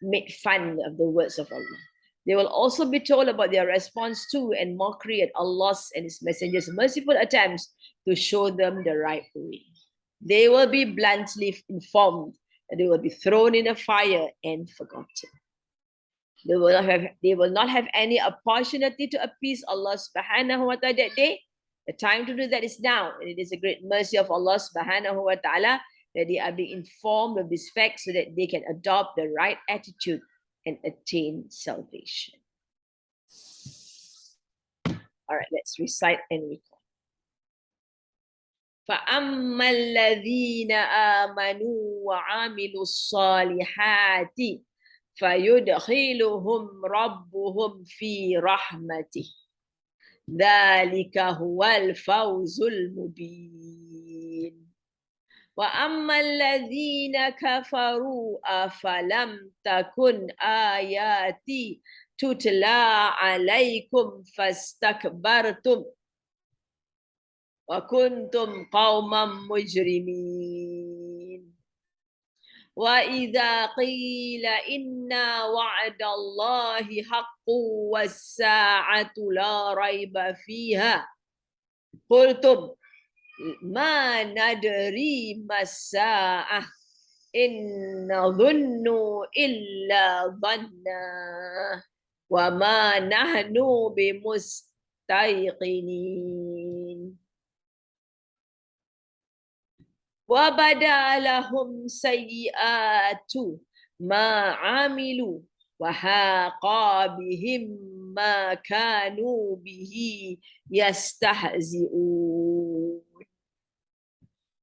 made fun of the words of Allah. They will also be told about their response to and mockery at Allah's and His messengers' merciful attempts to show them the right way. They will be bluntly informed that they will be thrown in the fire and forgotten. They will not have any opportunity to appease Allah subhanahu wa ta'ala that day. The time to do that is now. And it is a great mercy of Allah subhanahu wa ta'ala that they are being informed of this fact so that they can adopt the right attitude and attain salvation. All right, let's recite and recall. فَأَمَّا الَّذِينَ آمَنُوا وَعَمِلُوا الصَّالِحَاتِ فيدخلهم ربهم في رحمته ذلك هو الفوز المبين وأما الذين كفروا أفلم تكن آياتي تتلى عليكم فاستكبرتم وكنتم قوما مجرمين وإذا قيل إن وعد الله حق والساعة لا ريب فيها قلتم ما ندري ما الساعة إن نظن إلا ظنا وما نحن بمستيقنين وبدا لهم سيئات ما عملوا وحاق بهم ما كانوا به يستهزئون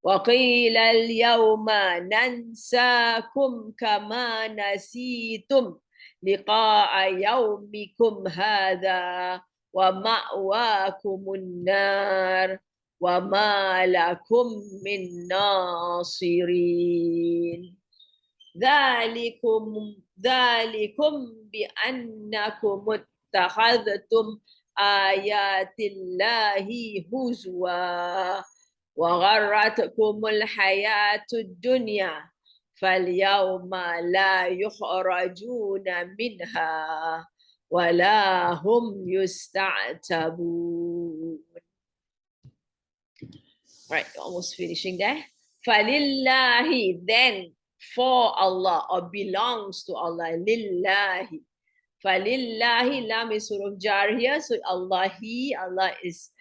وقيل اليوم ننساكم كما نسيتم لقاء يومكم هذا ومأواكم النار وما لكم من ناصرين ذلكم بأنكم اتخذتم آيات الله هزوا وغرتكم الحياة الدنيا فاليوم لا يخرجون منها ولا هم يستعتبون. Right, almost finishing there. Falillahi, then for Allah or belongs to Allah. Lillahi. Falillahi, lam is sort of jar here. So Allah is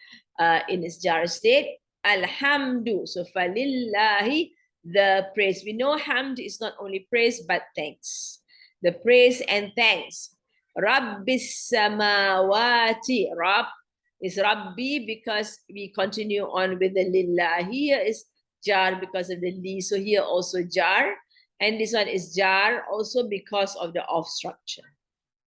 in its jar state. Alhamdu. So falillahi, the praise. We know hamd is not only praise but thanks. The praise and thanks. Rabbis samawati. Rabb is Rabbi because we continue on with the lillah. Here is jar because of the li. So here also jar. And this one is jar also because of the off structure.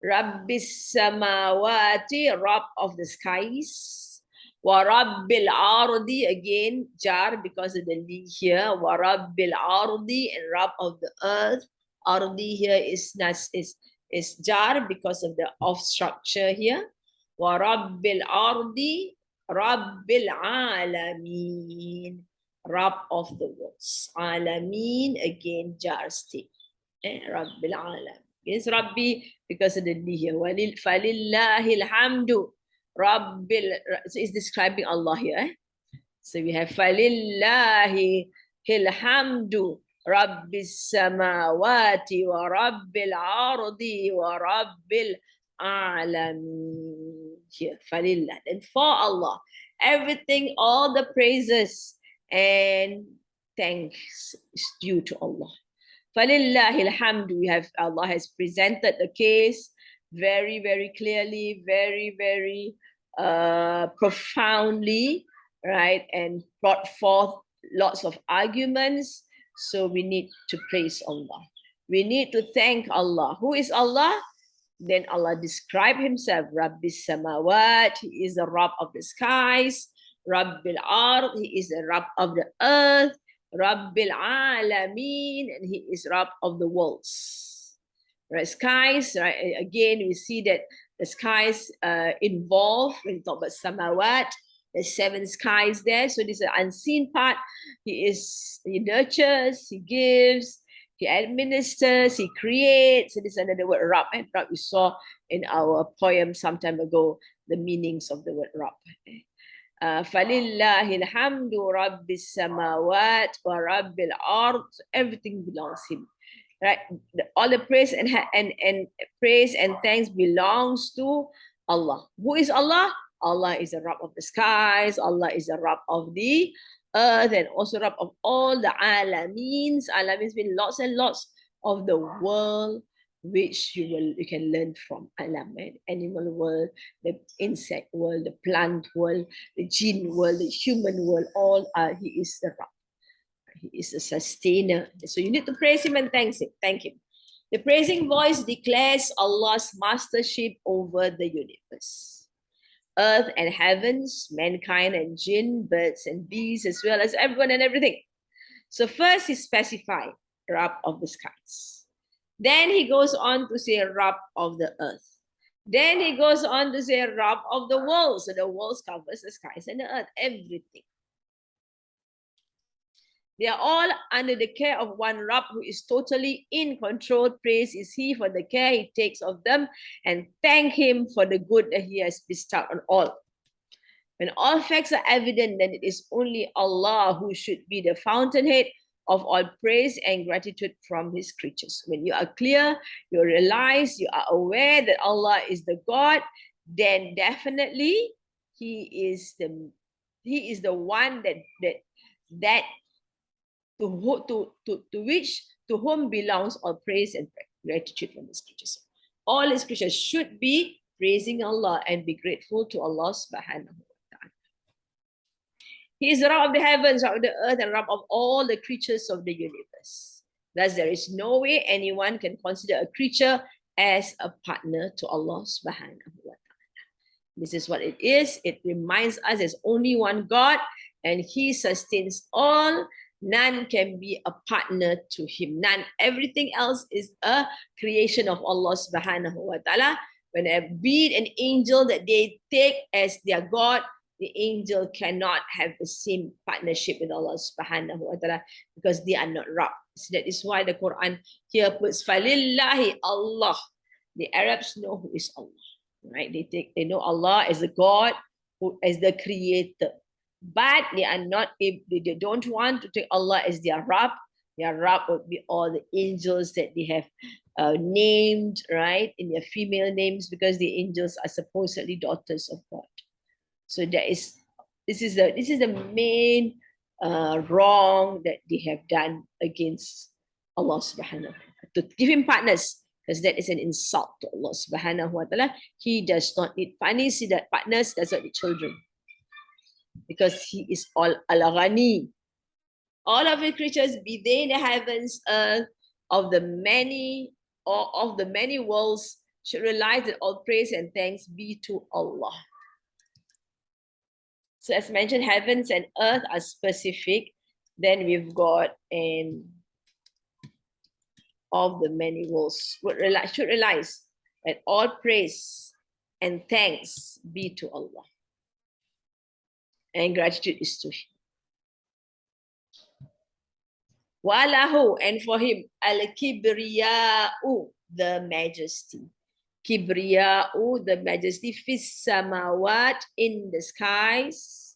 Rabbis samawati, Rabb of the skies. Wa Rabbil ardi, again jar because of the li here. Wa Rabbil ardi, and Rabb of the earth. Ardi here is jar because of the off structure here. Wa Rabbil ardi, Rabbil alameen, Rabb of the worlds. Alameen, again jar state. Rabbil alam. It's Rabbi because of the li here. Falillahi alhamdu. Rabbil, so it's describing Allah here. So we have Falillahi alhamdu. Rabbis samawati wa Rabbil ardi wa Rabbil alamin. Here, Falillah. And for Allah, everything, all the praises and thanks is due to Allah. Falillahi alhamdu. We have, Allah has presented the case very, very clearly, very, very profoundly, right? And brought forth lots of arguments. So we need to praise Allah. We need to thank Allah. Who is Allah? Then Allah described himself. Rabbis samawat, he is the Rabb of the skies. Rabbil ard, he is the Rabb of the earth. Rabbil alameen, and he is Rabb of the worlds. Right, skies, right? Again, we see that the skies involved when we talk about samawat. There's 7 skies there. So this is an unseen part. He nurtures, he gives, he administers, he creates. So this is another word, Rabb. And Rabb, we saw in our poem some time ago the meanings of the word Rabb. Falillahi alhamdu rabbis samawat wa rabbil ard. Everything belongs to him. Right? All the praise and praise and thanks belongs to Allah. Who is Allah? Allah is the Rabb of the skies. Allah is the Rabb of the earth, and also Rabb of all the alameens. Alameens mean lots and lots of the world which you can learn from. Alam, animal world, the insect world, the plant world, the jinn world, the human world. All he is the Rabb. He is a sustainer. So you need to praise him and thank him. The praising voice declares Allah's mastership over the universe. Earth and heavens, mankind and jinn, birds and bees, as well as everyone and everything. So first he specified Rabb of the skies. Then he goes on to say Rabb of the earth. Then he goes on to say Rabb of the world. So the world covers the skies and the earth, everything. They are all under the care of one Rabb who is totally in control. Praise is he for the care he takes of them, and thank him for the good that he has bestowed on all. When all facts are evident, then it is only Allah who should be the fountainhead of all praise and gratitude from his creatures. When you are clear, you realize, you are aware that Allah is the God, then definitely he is the one that to whom belongs all praise and gratitude from his creatures. All his creatures should be praising Allah and be grateful to Allah subhanahu wa ta'ala. He is the Rabb of the heavens, Rabb of the earth, and Rabb of all the creatures of the universe. Thus, there is no way anyone can consider a creature as a partner to Allah subhanahu wa ta'ala. This is what it is. It reminds us there's only one God, and he sustains all. None can be a partner to him. None. Everything else is a creation of Allah subhanahu wa ta'ala. When be it an angel that they take as their God, the angel cannot have the same partnership with Allah subhanahu wa ta'ala because they are not Rabb. So that is why the Quran here puts Falillahi Allah. The Arabs know who is Allah. Right? They know Allah as the God, who as the creator. But they are not, they don't want to take Allah as their Rabb. Their Rabb would be all the angels that they have named, right, in their female names, because the angels are supposedly daughters of God. So this is the main wrong that they have done against Allah subhanahu wa ta'ala. To give him partners, because that is an insult to Allah subhanahu wa ta'ala. He does not need partners, does not need children. Because he is all al-ghani. All of the creatures, be they in the heavens, earth, of the many worlds, should realize that all praise and thanks be to Allah. So as mentioned, heavens and earth are specific. Then we've got of the many worlds should realize that all praise and thanks be to Allah. And gratitude is to him. Walahu, and for him, al-kibriya'u, the majesty. Kibriya'u, the majesty, fis samawat, in the skies.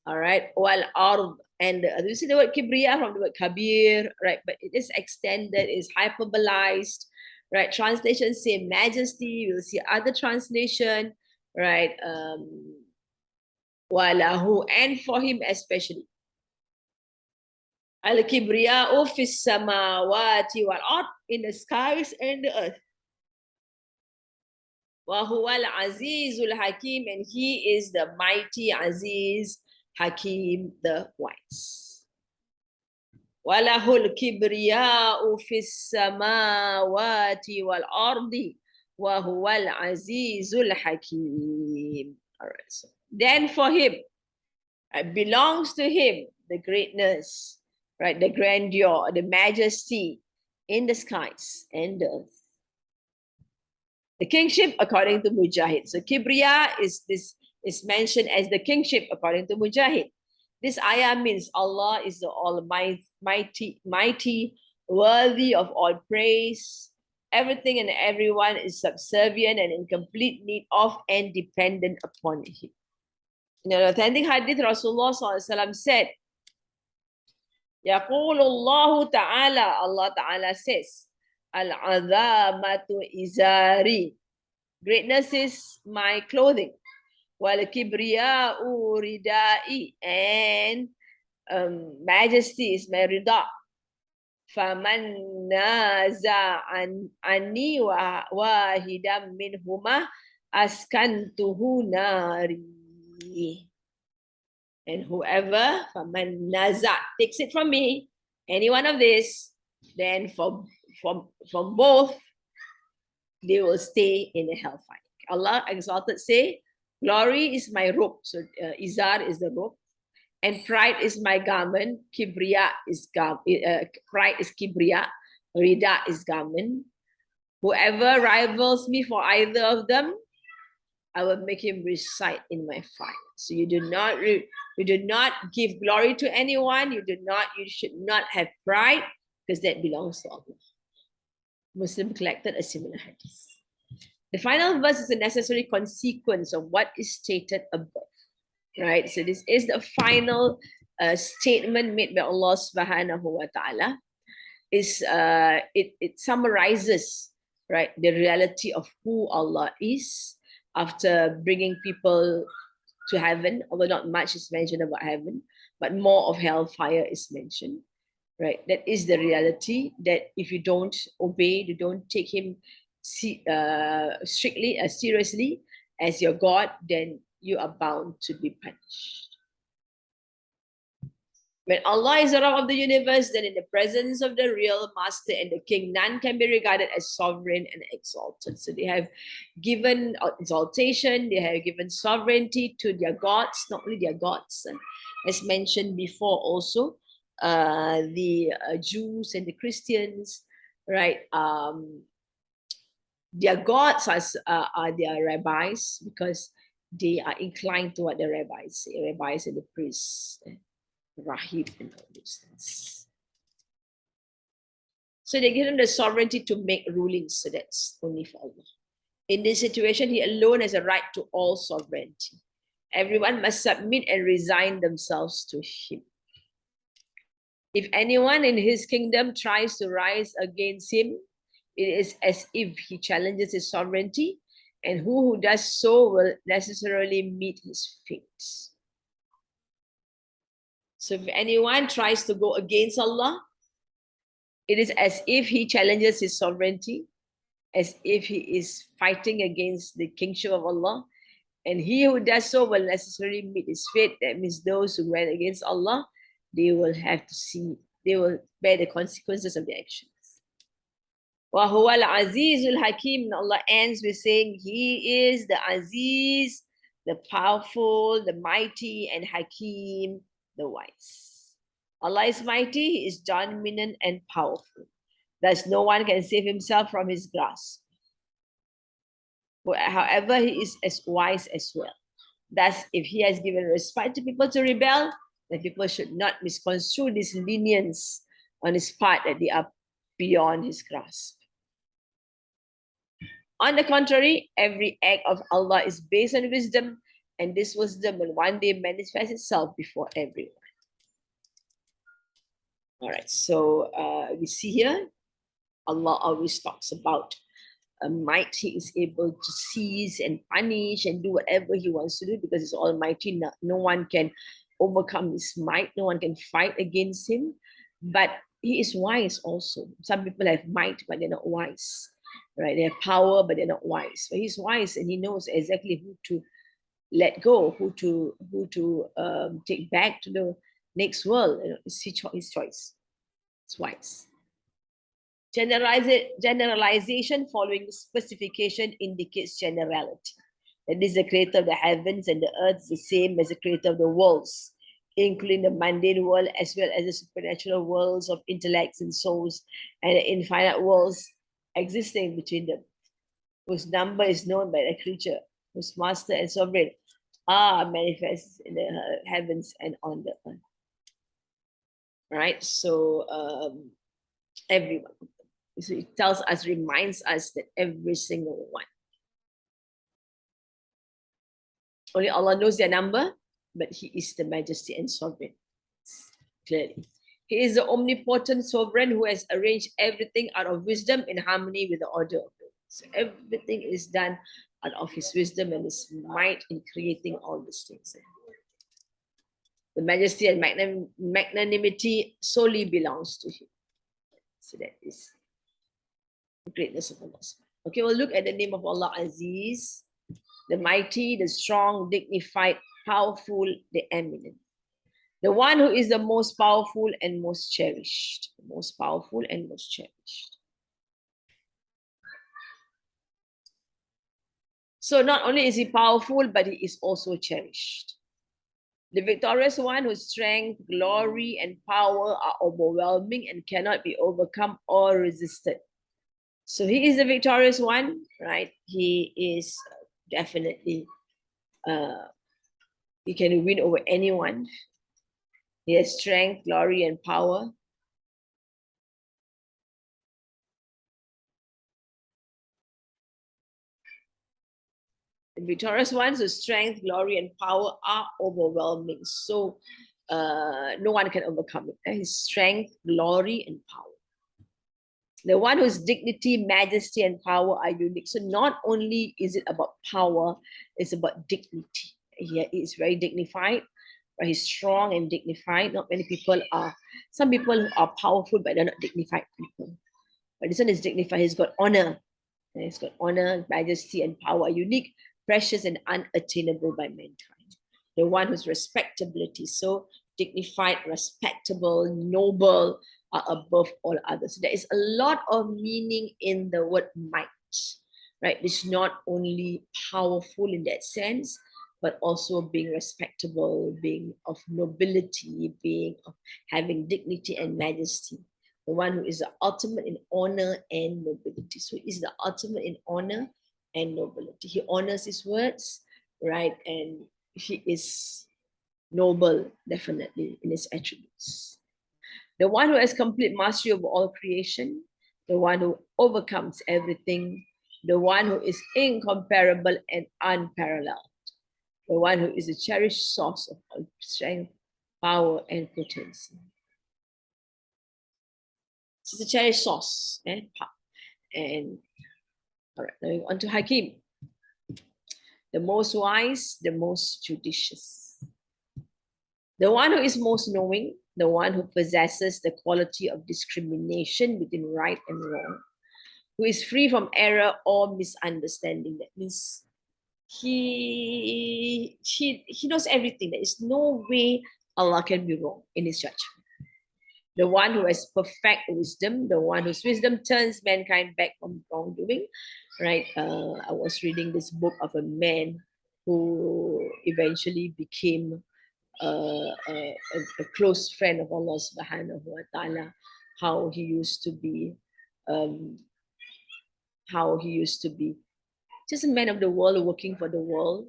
All right, wal ard, and you see the word kibriya from the word kabir, right? But it is extended, is hyperbolized, right? Translations say majesty. We'll see other translation, right? Walahu, and for him especially. Al-kibriya'u fis samawati wal ard, in the skies and the earth. Wa huwa al-azizul hakim, and he is the mighty Aziz, Hakim, the wise. Walahul kibriya'u fis samawati wal ardi wa huwa al-azizul hakim. All right. So then for him, it belongs to him the greatness, right? The grandeur, the majesty in the skies and the earth. The kingship according to Mujahid. So Kibriya is mentioned as the kingship according to Mujahid. This ayah means Allah is the almighty, mighty, worthy of all praise. Everything and everyone is subservient and in complete need of and dependent upon him. In an authentic hadith, Rasulullah SAW said, Yaqulullahu ta'ala, Allah ta'ala says, Al-azamatu izari. Greatness is my clothing. Wal kibriya'u ridai. And majesty is my rida. Faman naza anni wahidam minhuma askantuhu nari. And whoever faman naza takes it from me, any one of this, then from both, they will stay in the hellfire. Allah exalted say, glory is my robe. So izar is the robe. And pride is my garment. Kibriya is pride is kibriya. Rida is garment. Whoever rivals me for either of them, I will make him reside in my fire. So you do not give glory to anyone. You should not have pride, because that belongs to Allah. Muslim collected a similar hadith. The final verse is a necessary consequence of what is stated above. Right? So this is the final statement made by Allah subhanahu wa ta'ala. It summarizes, right, the reality of who Allah is after bringing people to heaven, although not much is mentioned about heaven, but more of hellfire is mentioned. Right? That is the reality, that if you don't obey, you don't take him strictly, seriously as your God, then you are bound to be punished. When Allah is the Rabb of the universe, then in the presence of the real master and the king, none can be regarded as sovereign and exalted. So they have given exaltation, they have given sovereignty to their gods, not only their gods, as mentioned before also, the Jews and the Christians, right? Their gods are their rabbis, because they are inclined to what the rabbis say, rabbis and the priests, rahib and all these things. So they give them the sovereignty to make rulings, so that's only for Allah. In this situation, he alone has a right to all sovereignty. Everyone must submit and resign themselves to him. If anyone in his kingdom tries to rise against him, it is as if he challenges his sovereignty, and who does so will necessarily meet his fate. So if anyone tries to go against Allah, it is as if he challenges his sovereignty, as if he is fighting against the kingship of Allah, and he who does so will necessarily meet his fate. That means those who went against Allah, they will bear the consequences of their actions. وَهُوَ الْعَزِيزُ الْحَكِيمُ. Allah ends with saying, he is the Aziz, the powerful, the mighty, and Hakim, the wise. Allah is mighty, he is dominant and powerful. Thus no one can save himself from his grasp. However, he is as wise as well. Thus, if he has given respite to people to rebel, then people should not misconstrue this lenience on his part that they are beyond his grasp. On the contrary, every act of Allah is based on wisdom, and this wisdom will one day manifest itself before everyone. All right, so we see here, Allah always talks about might. He is able to seize and punish and do whatever he wants to do, because he's almighty. No one can overcome his might. No one can fight against him. But he is wise also. Some people have might, but they're not wise. Right? They have power, but they're not wise. But he's wise, and he knows exactly who to let go, who to take back to the next world. It's his choice. It's wise. Generalization following specification indicates generality. That is, the creator of the heavens and the earth is the same as the creator of the worlds, including the mundane world as well as the supernatural worlds of intellects and souls, and the infinite worlds existing between them, whose number is known by the creature, whose master and sovereign are manifest in the heavens and on the earth. Right? So everyone. So it tells us, reminds us that every single one. Only Allah knows their number, but he is the majesty and sovereign. Clearly. He is the omnipotent sovereign who has arranged everything out of wisdom in harmony with the order of God. So everything is done out of his wisdom and his might in creating all these things. The majesty and magnanimity solely belongs to him. So that is the greatness of Allah. Okay, we'll look at the name of Allah, Aziz, the mighty, the strong, dignified, powerful, the eminent. The one who is the most powerful and most cherished. The most powerful and most cherished. So not only is he powerful, but he is also cherished. The victorious one whose strength, glory, and power are overwhelming and cannot be overcome or resisted. So he is the victorious one, right? He is definitely, he can win over anyone. He has strength, glory, and power. The victorious ones whose strength, glory, and power are overwhelming. So no one can overcome it. His strength, glory, and power. The one whose dignity, majesty, and power are unique. So not only is it about power, it's about dignity. He is very dignified, but he's strong and dignified. Not many people are. Some people are powerful, but they're not dignified people. But this one is dignified. He's got honor. And he's got honor, majesty, and power, unique, precious, and unattainable by mankind. The one whose respectability, so dignified, respectable, noble, are above all others. So there is a lot of meaning in the word might, right? It's not only powerful in that sense, but also being respectable, being of nobility, being of having dignity and majesty. The one who is the ultimate in honor and nobility. So he is the ultimate in honor and nobility. He honors his words, right? And he is noble, definitely, in his attributes. The one who has complete mastery over all creation, the one who overcomes everything, the one who is incomparable and unparalleled, the one who is a cherished source of all strength, power, and potency. It's a cherished source. And all right, now on to Hakim. The most wise, the most judicious. The one who is most knowing, the one who possesses the quality of discrimination between right and wrong, who is free from error or misunderstanding. That means he knows everything. There is no way Allah can be wrong in his judgment. The one who has perfect wisdom, the one whose wisdom turns mankind back from wrongdoing, right? I was reading this book of a man who eventually became a close friend of Allah subhanahu wa ta'ala, how he used to be just a man of the world working for the world,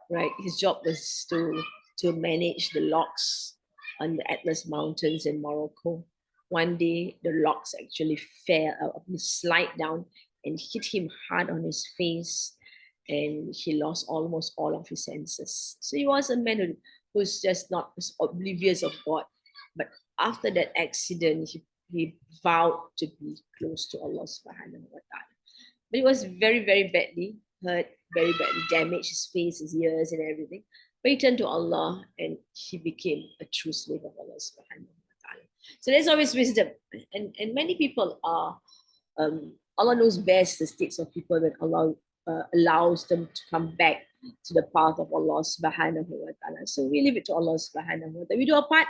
right? His job was to manage the logs on the Atlas Mountains in Morocco. One day, the logs actually slide down and hit him hard on his face, and he lost almost all of his senses. So he was a man who's just not oblivious of God. But after that accident, he vowed to be close to Allah subhanahu wa ta'ala. But he was very, very badly hurt, very badly damaged, his face, his ears, and everything. But he turned to Allah and he became a true slave of Allah subhanahu wa ta'ala. So there's always wisdom. And many people are, Allah knows best the states of people when Allah allows them to come back to the path of Allah subhanahu wa ta'ala. So we leave it to Allah subhanahu wa ta'ala. We do our part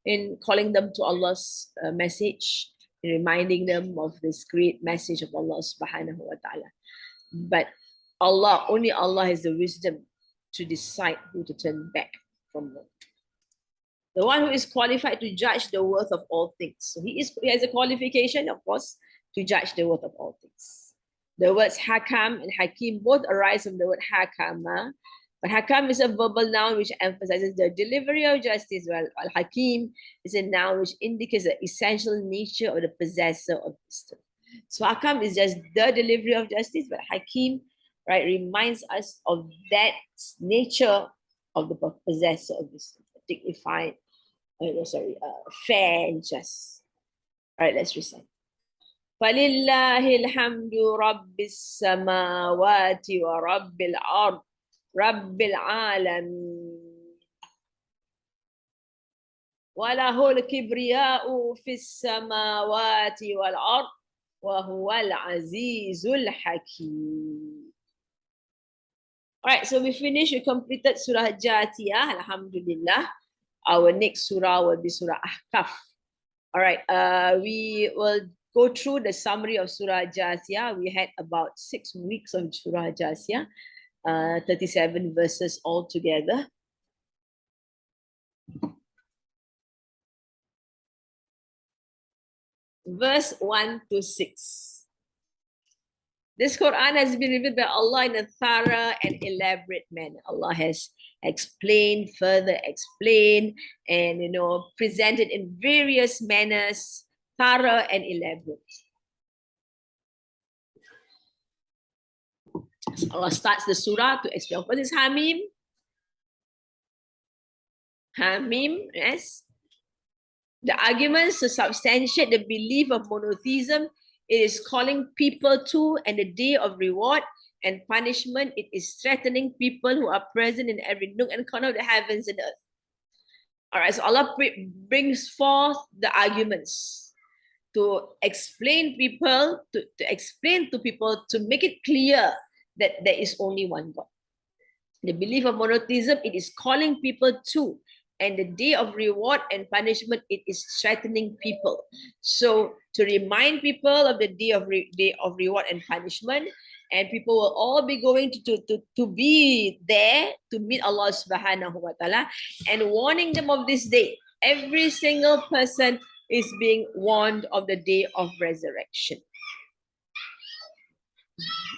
in calling them to Allah's message, reminding them of this great message of Allah subhanahu wa ta'ala. But only Allah has the wisdom to decide who to turn back from them. The one who is qualified to judge the worth of all things. So he has a qualification, of course, to judge the worth of all things. The words hakam and hakim both arise from the word hakama. But hakam is a verbal noun which emphasizes the delivery of justice, while al-hakim is a noun which indicates the essential nature of the possessor of wisdom. So hakam is just the delivery of justice, but hakim, right, reminds us of that nature of the possessor of wisdom, dignified, fair and just. All right, let's recite. فَلِلَّهِ الْحَمْدُ رَبِّ السَّمَاوَاتِ وَرَبِّ الْأَرْضِ رَبِّ الْعَالَمِينَ وَلَهُ الْكِبْرِيَاءُ فِي السَّمَاوَاتِ وَالْأَرْضِ وَهُوَ الْعَزِيزُ الْحَكِيمُ. All right, so we completed Surah Jaathiah, Alhamdulillah. Our next surah will be Surah Ahqaf. All right, we will go through the summary of Surah Jaathiah. We had about 6 weeks of Surah Jaathiah. 37 verses altogether. Verse 1 to 6. This Quran has been revealed by Allah in a thorough and elaborate manner. Allah has explained, further explained, and presented in various manners, thorough and elaborate. So Allah starts the surah to explain what is Hamim. Hamim, yes. The arguments to substantiate the belief of monotheism, it is calling people to, and the day of reward and punishment, it is threatening people who are present in every nook and corner of the heavens and earth. All right, so Allah brings forth the arguments to explain people, to explain to people, to make it clear that there is only one God. The belief of monotheism, it is calling people to, and the day of reward and punishment, it is threatening people. So to remind people of the day of reward and punishment, and people will all be going to be there to meet Allah subhanahu wa ta'ala, and warning them of this day. Every single person is being warned of the day of resurrection.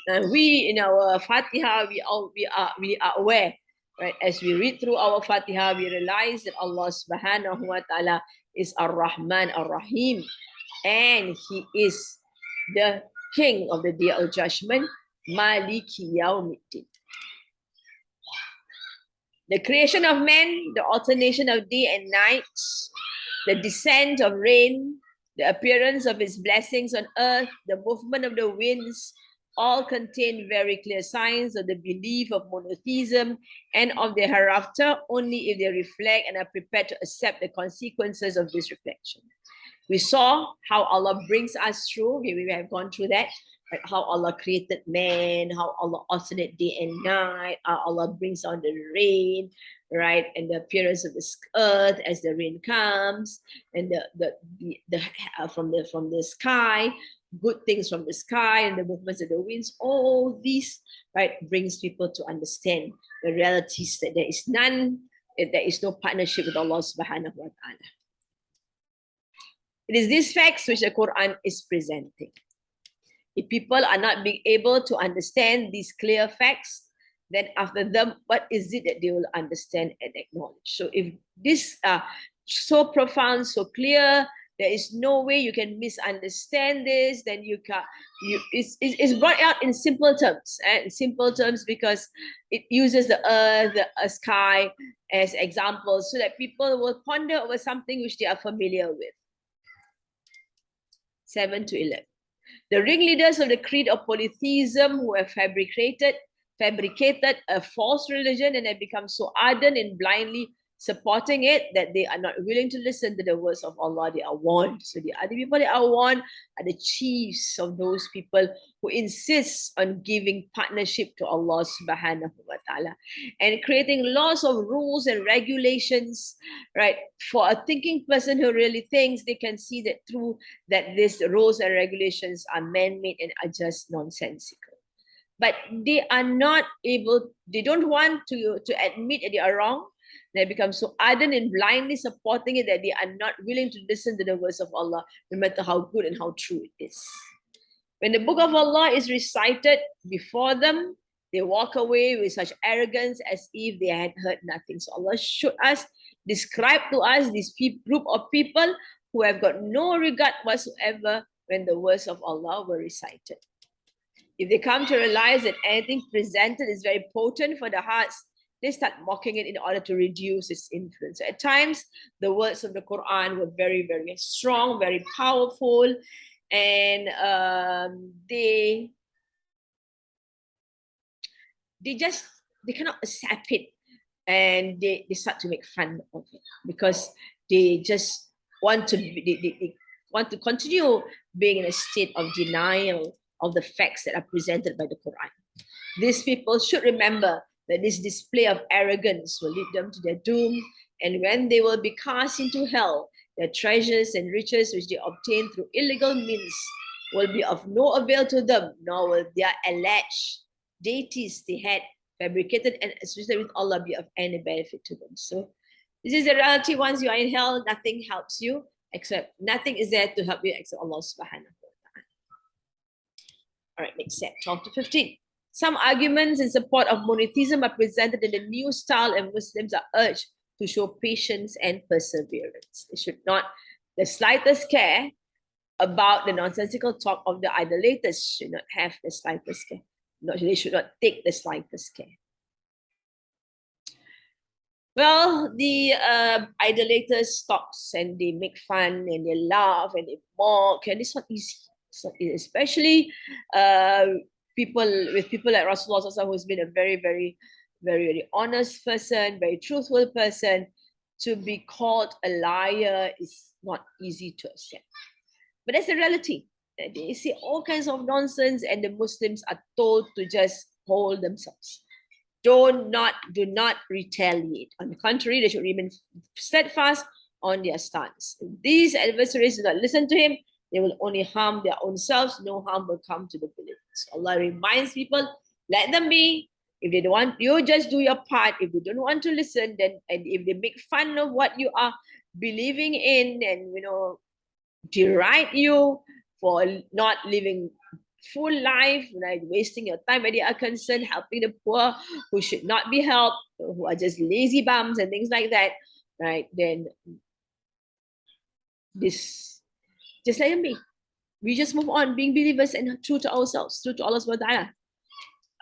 And we in our Fatiha, we are aware, right? As we read through our Fatiha, we realize that Allah subhanahu wa ta'ala is Ar-Rahman Ar-Rahim, and He is the King of the Day of Judgment, Maliki Yawmiddin. The creation of man, the alternation of day and night, the descent of rain, the appearance of His blessings on earth, the movement of the winds, all contain very clear signs of the belief of monotheism and of the hereafter, only if they reflect and are prepared to accept the consequences of this reflection. We saw how Allah brings us through, we have gone through that, right? How Allah created man, how Allah alternate day and night, how Allah brings on the rain, right? And the appearance of this earth as the rain comes, and from the sky, good things from the sky, and the movements of the winds. All these, right, brings people to understand the realities that there is no partnership with Allah subhanahu wa ta'ala. It is these facts which the Quran is presenting. If people are not being able to understand these clear facts, then after them, what is it that they will understand and acknowledge? So if this are so profound, so clear, there is no way you can misunderstand this, then it's brought out in simple terms, in simple terms, because it uses the earth, the sky as examples, so that people will ponder over something which they are familiar with. 7 to 11. The ringleaders of the creed of polytheism who have fabricated a false religion and have become so ardent in blindly supporting it that they are not willing to listen to the words of Allah. They are warned. So the other people that are warned are the chiefs of those people who insist on giving partnership to Allah subhanahu wa ta'ala and creating laws of rules and regulations, right? For a thinking person who really thinks, they can see that through that these rules and regulations are man-made and are just nonsensical. But they are not able, they don't want to admit that they are wrong. They become so ardent in blindly supporting it that they are not willing to listen to the words of Allah, no matter how good and how true it is. When the book of Allah is recited before them, they walk away with such arrogance as if they had heard nothing. So Allah should describe to us this group of people who have got no regard whatsoever when the words of Allah were recited. If they come to realize that anything presented is very potent for the hearts, they start mocking it in order to reduce its influence. At times, the words of the Quran were very, very strong, very powerful, and they cannot accept it, and they start to make fun of it because they just want to they want to continue being in a state of denial of the facts that are presented by the Quran. These people should remember that this display of arrogance will lead them to their doom, and when they will be cast into hell, their treasures and riches which they obtain through illegal means will be of no avail to them, nor will their alleged deities they had fabricated and associated with Allah be of any benefit to them. So this is the reality. Once you are in hell, nothing helps you except nothing is there to help you except Allah subhanahu wa ta'ala. All right, next set, 12 to 15. Some arguments in support of monotheism are presented in the new style, and Muslims are urged to show patience and perseverance. They should not the slightest care about the nonsensical talk of the idolaters, should not have the slightest care. They should not take the slightest care. Well, the idolaters talks and they make fun and they laugh and they mock, and it's not easy. It's not easy, especially people like Rasulullah, who's been a very, very, very, very honest person, very truthful person. To be called a liar is not easy to accept. But that's the reality. They say all kinds of nonsense, and the Muslims are told to just hold themselves. Do not retaliate. On the contrary, they should remain steadfast on their stance. If these adversaries do not listen to him, they will only harm their own selves. No harm will come to the believers. Allah reminds people, let them be. If they don't want, you just do your part. If they don't want to listen, then and if they make fun of what you are believing in, and deride you for not living full life, right? Wasting your time where they are concerned, helping the poor who should not be helped, who are just lazy bums and things like that, right? Then this, just let them be. We just move on, being believers and true to ourselves, true to Allah subhanahu wa ta'ala.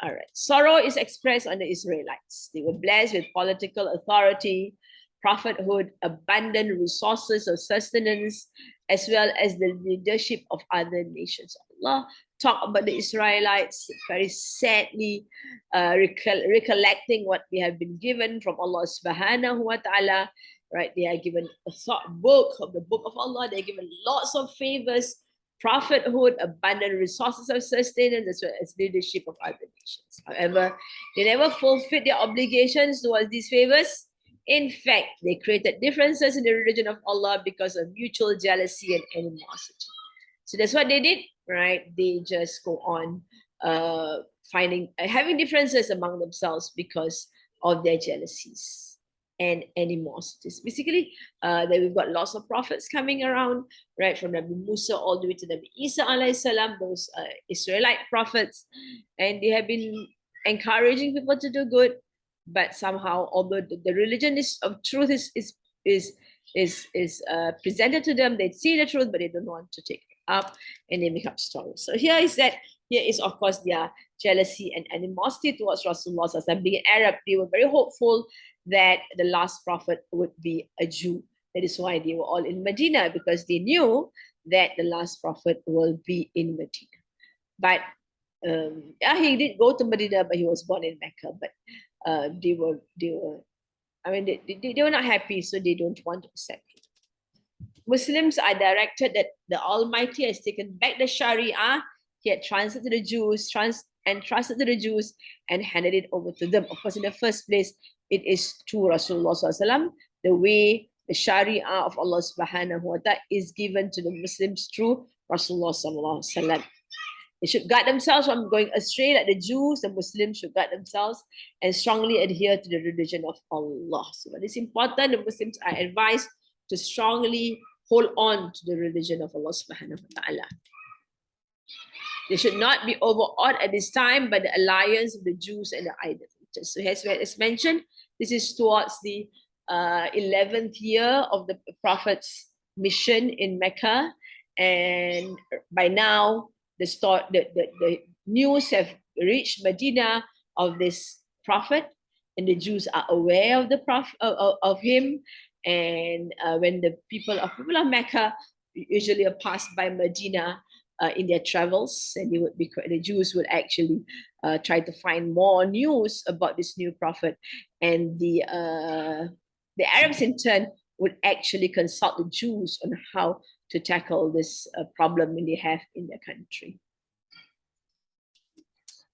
All right. Sorrow is expressed on the Israelites. They were blessed with political authority, prophethood, abundant resources of sustenance, as well as the leadership of other nations. Allah talk about the Israelites very sadly, recollecting what they have been given from Allah subhanahu wa ta'ala. Right? They are given a book of the book of Allah. They are given lots of favors, prophethood, abundant resources of sustenance, as well as leadership of other nations. However, they never fulfilled their obligations towards these favors. In fact, they created differences in the religion of Allah because of mutual jealousy and animosity. So that's what they did, right? They just go on having differences among themselves because of their jealousies and animosities. Basically, that we've got lots of prophets coming around, right? From Nabi Musa all the way to Nabi Isa alayhi salam, those Israelite prophets, and they have been encouraging people to do good. But somehow, although the religion of truth is presented to them, they see the truth, but they don't want to take it up, and they make up stories. So here is of course their jealousy and animosity towards Rasulullah. Being Arab, they were very hopeful that the last prophet would be a Jew. That is why they were all in Medina, because they knew that the last prophet will be in Medina. But he did go to Medina, but he was born in Mecca. But they were not happy, so they don't want to accept it. Muslims are directed that the Almighty has taken back the Sharia. He had trusted to the Jews, and handed it over to them. Of course, in the first place, it is to Rasulullah SAW. The way the Sharia of Allah subhanahu wa ta'ala is given to the Muslims through Rasulullah SAW. They should guard themselves from going astray like the Jews. The Muslims should guard themselves and strongly adhere to the religion of Allah. So it is important, the Muslims are advised to strongly hold on to the religion of Allah subhanahu wa ta'ala. They should not be overawed at this time by the alliance of the Jews and the idolaters. So as mentioned, this is towards the 11th year of the Prophet's mission in Mecca. And by now, the news have reached Medina of this prophet, and the Jews are aware of the prophet of him. And when the people of Mecca usually are passed by Medina in their travels, and the Jews would actually try to find more news about this new prophet, and the Arabs in turn would actually consult the Jews on how to tackle this problem they have in their country.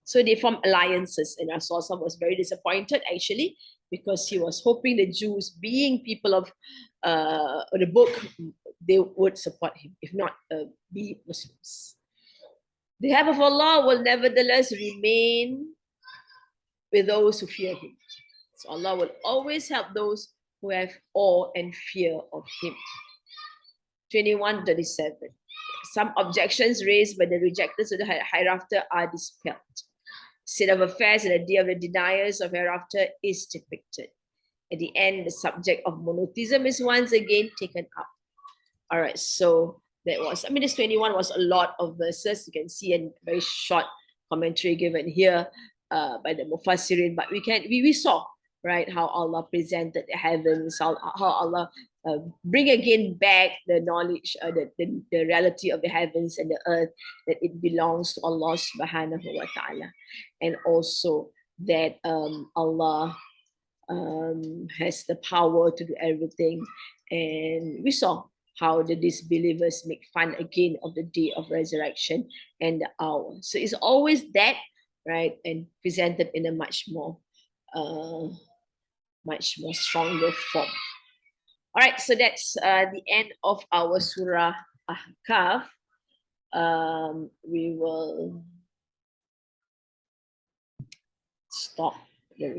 So they formed alliances, and Rasulullah was very disappointed actually, because he was hoping the Jews, being people of the book, they would support him, if not be Muslims. The help of Allah will nevertheless remain with those who fear him. So Allah will always help those who have awe and fear of him. 21:37. Some objections raised by the rejectors of the hereafter are dispelled. State of affairs in the day of the deniers of hereafter is depicted. At the end, the subject of monotheism is once again taken up. All right, so that was, this 21 was a lot of verses. You can see a very short commentary given here by the Mufassirin, but we saw, right, how Allah presented the heavens, how Allah bring again back the knowledge, the reality of the heavens and the earth, that it belongs to Allah subhanahu wa ta'ala. And also that Allah has the power to do everything. And we saw how the disbelievers make fun again of the day of resurrection and the hour. So it's always that, right? And presented in a much more stronger form. All right, so that's the end of our Surah Ahqaf. We will stop the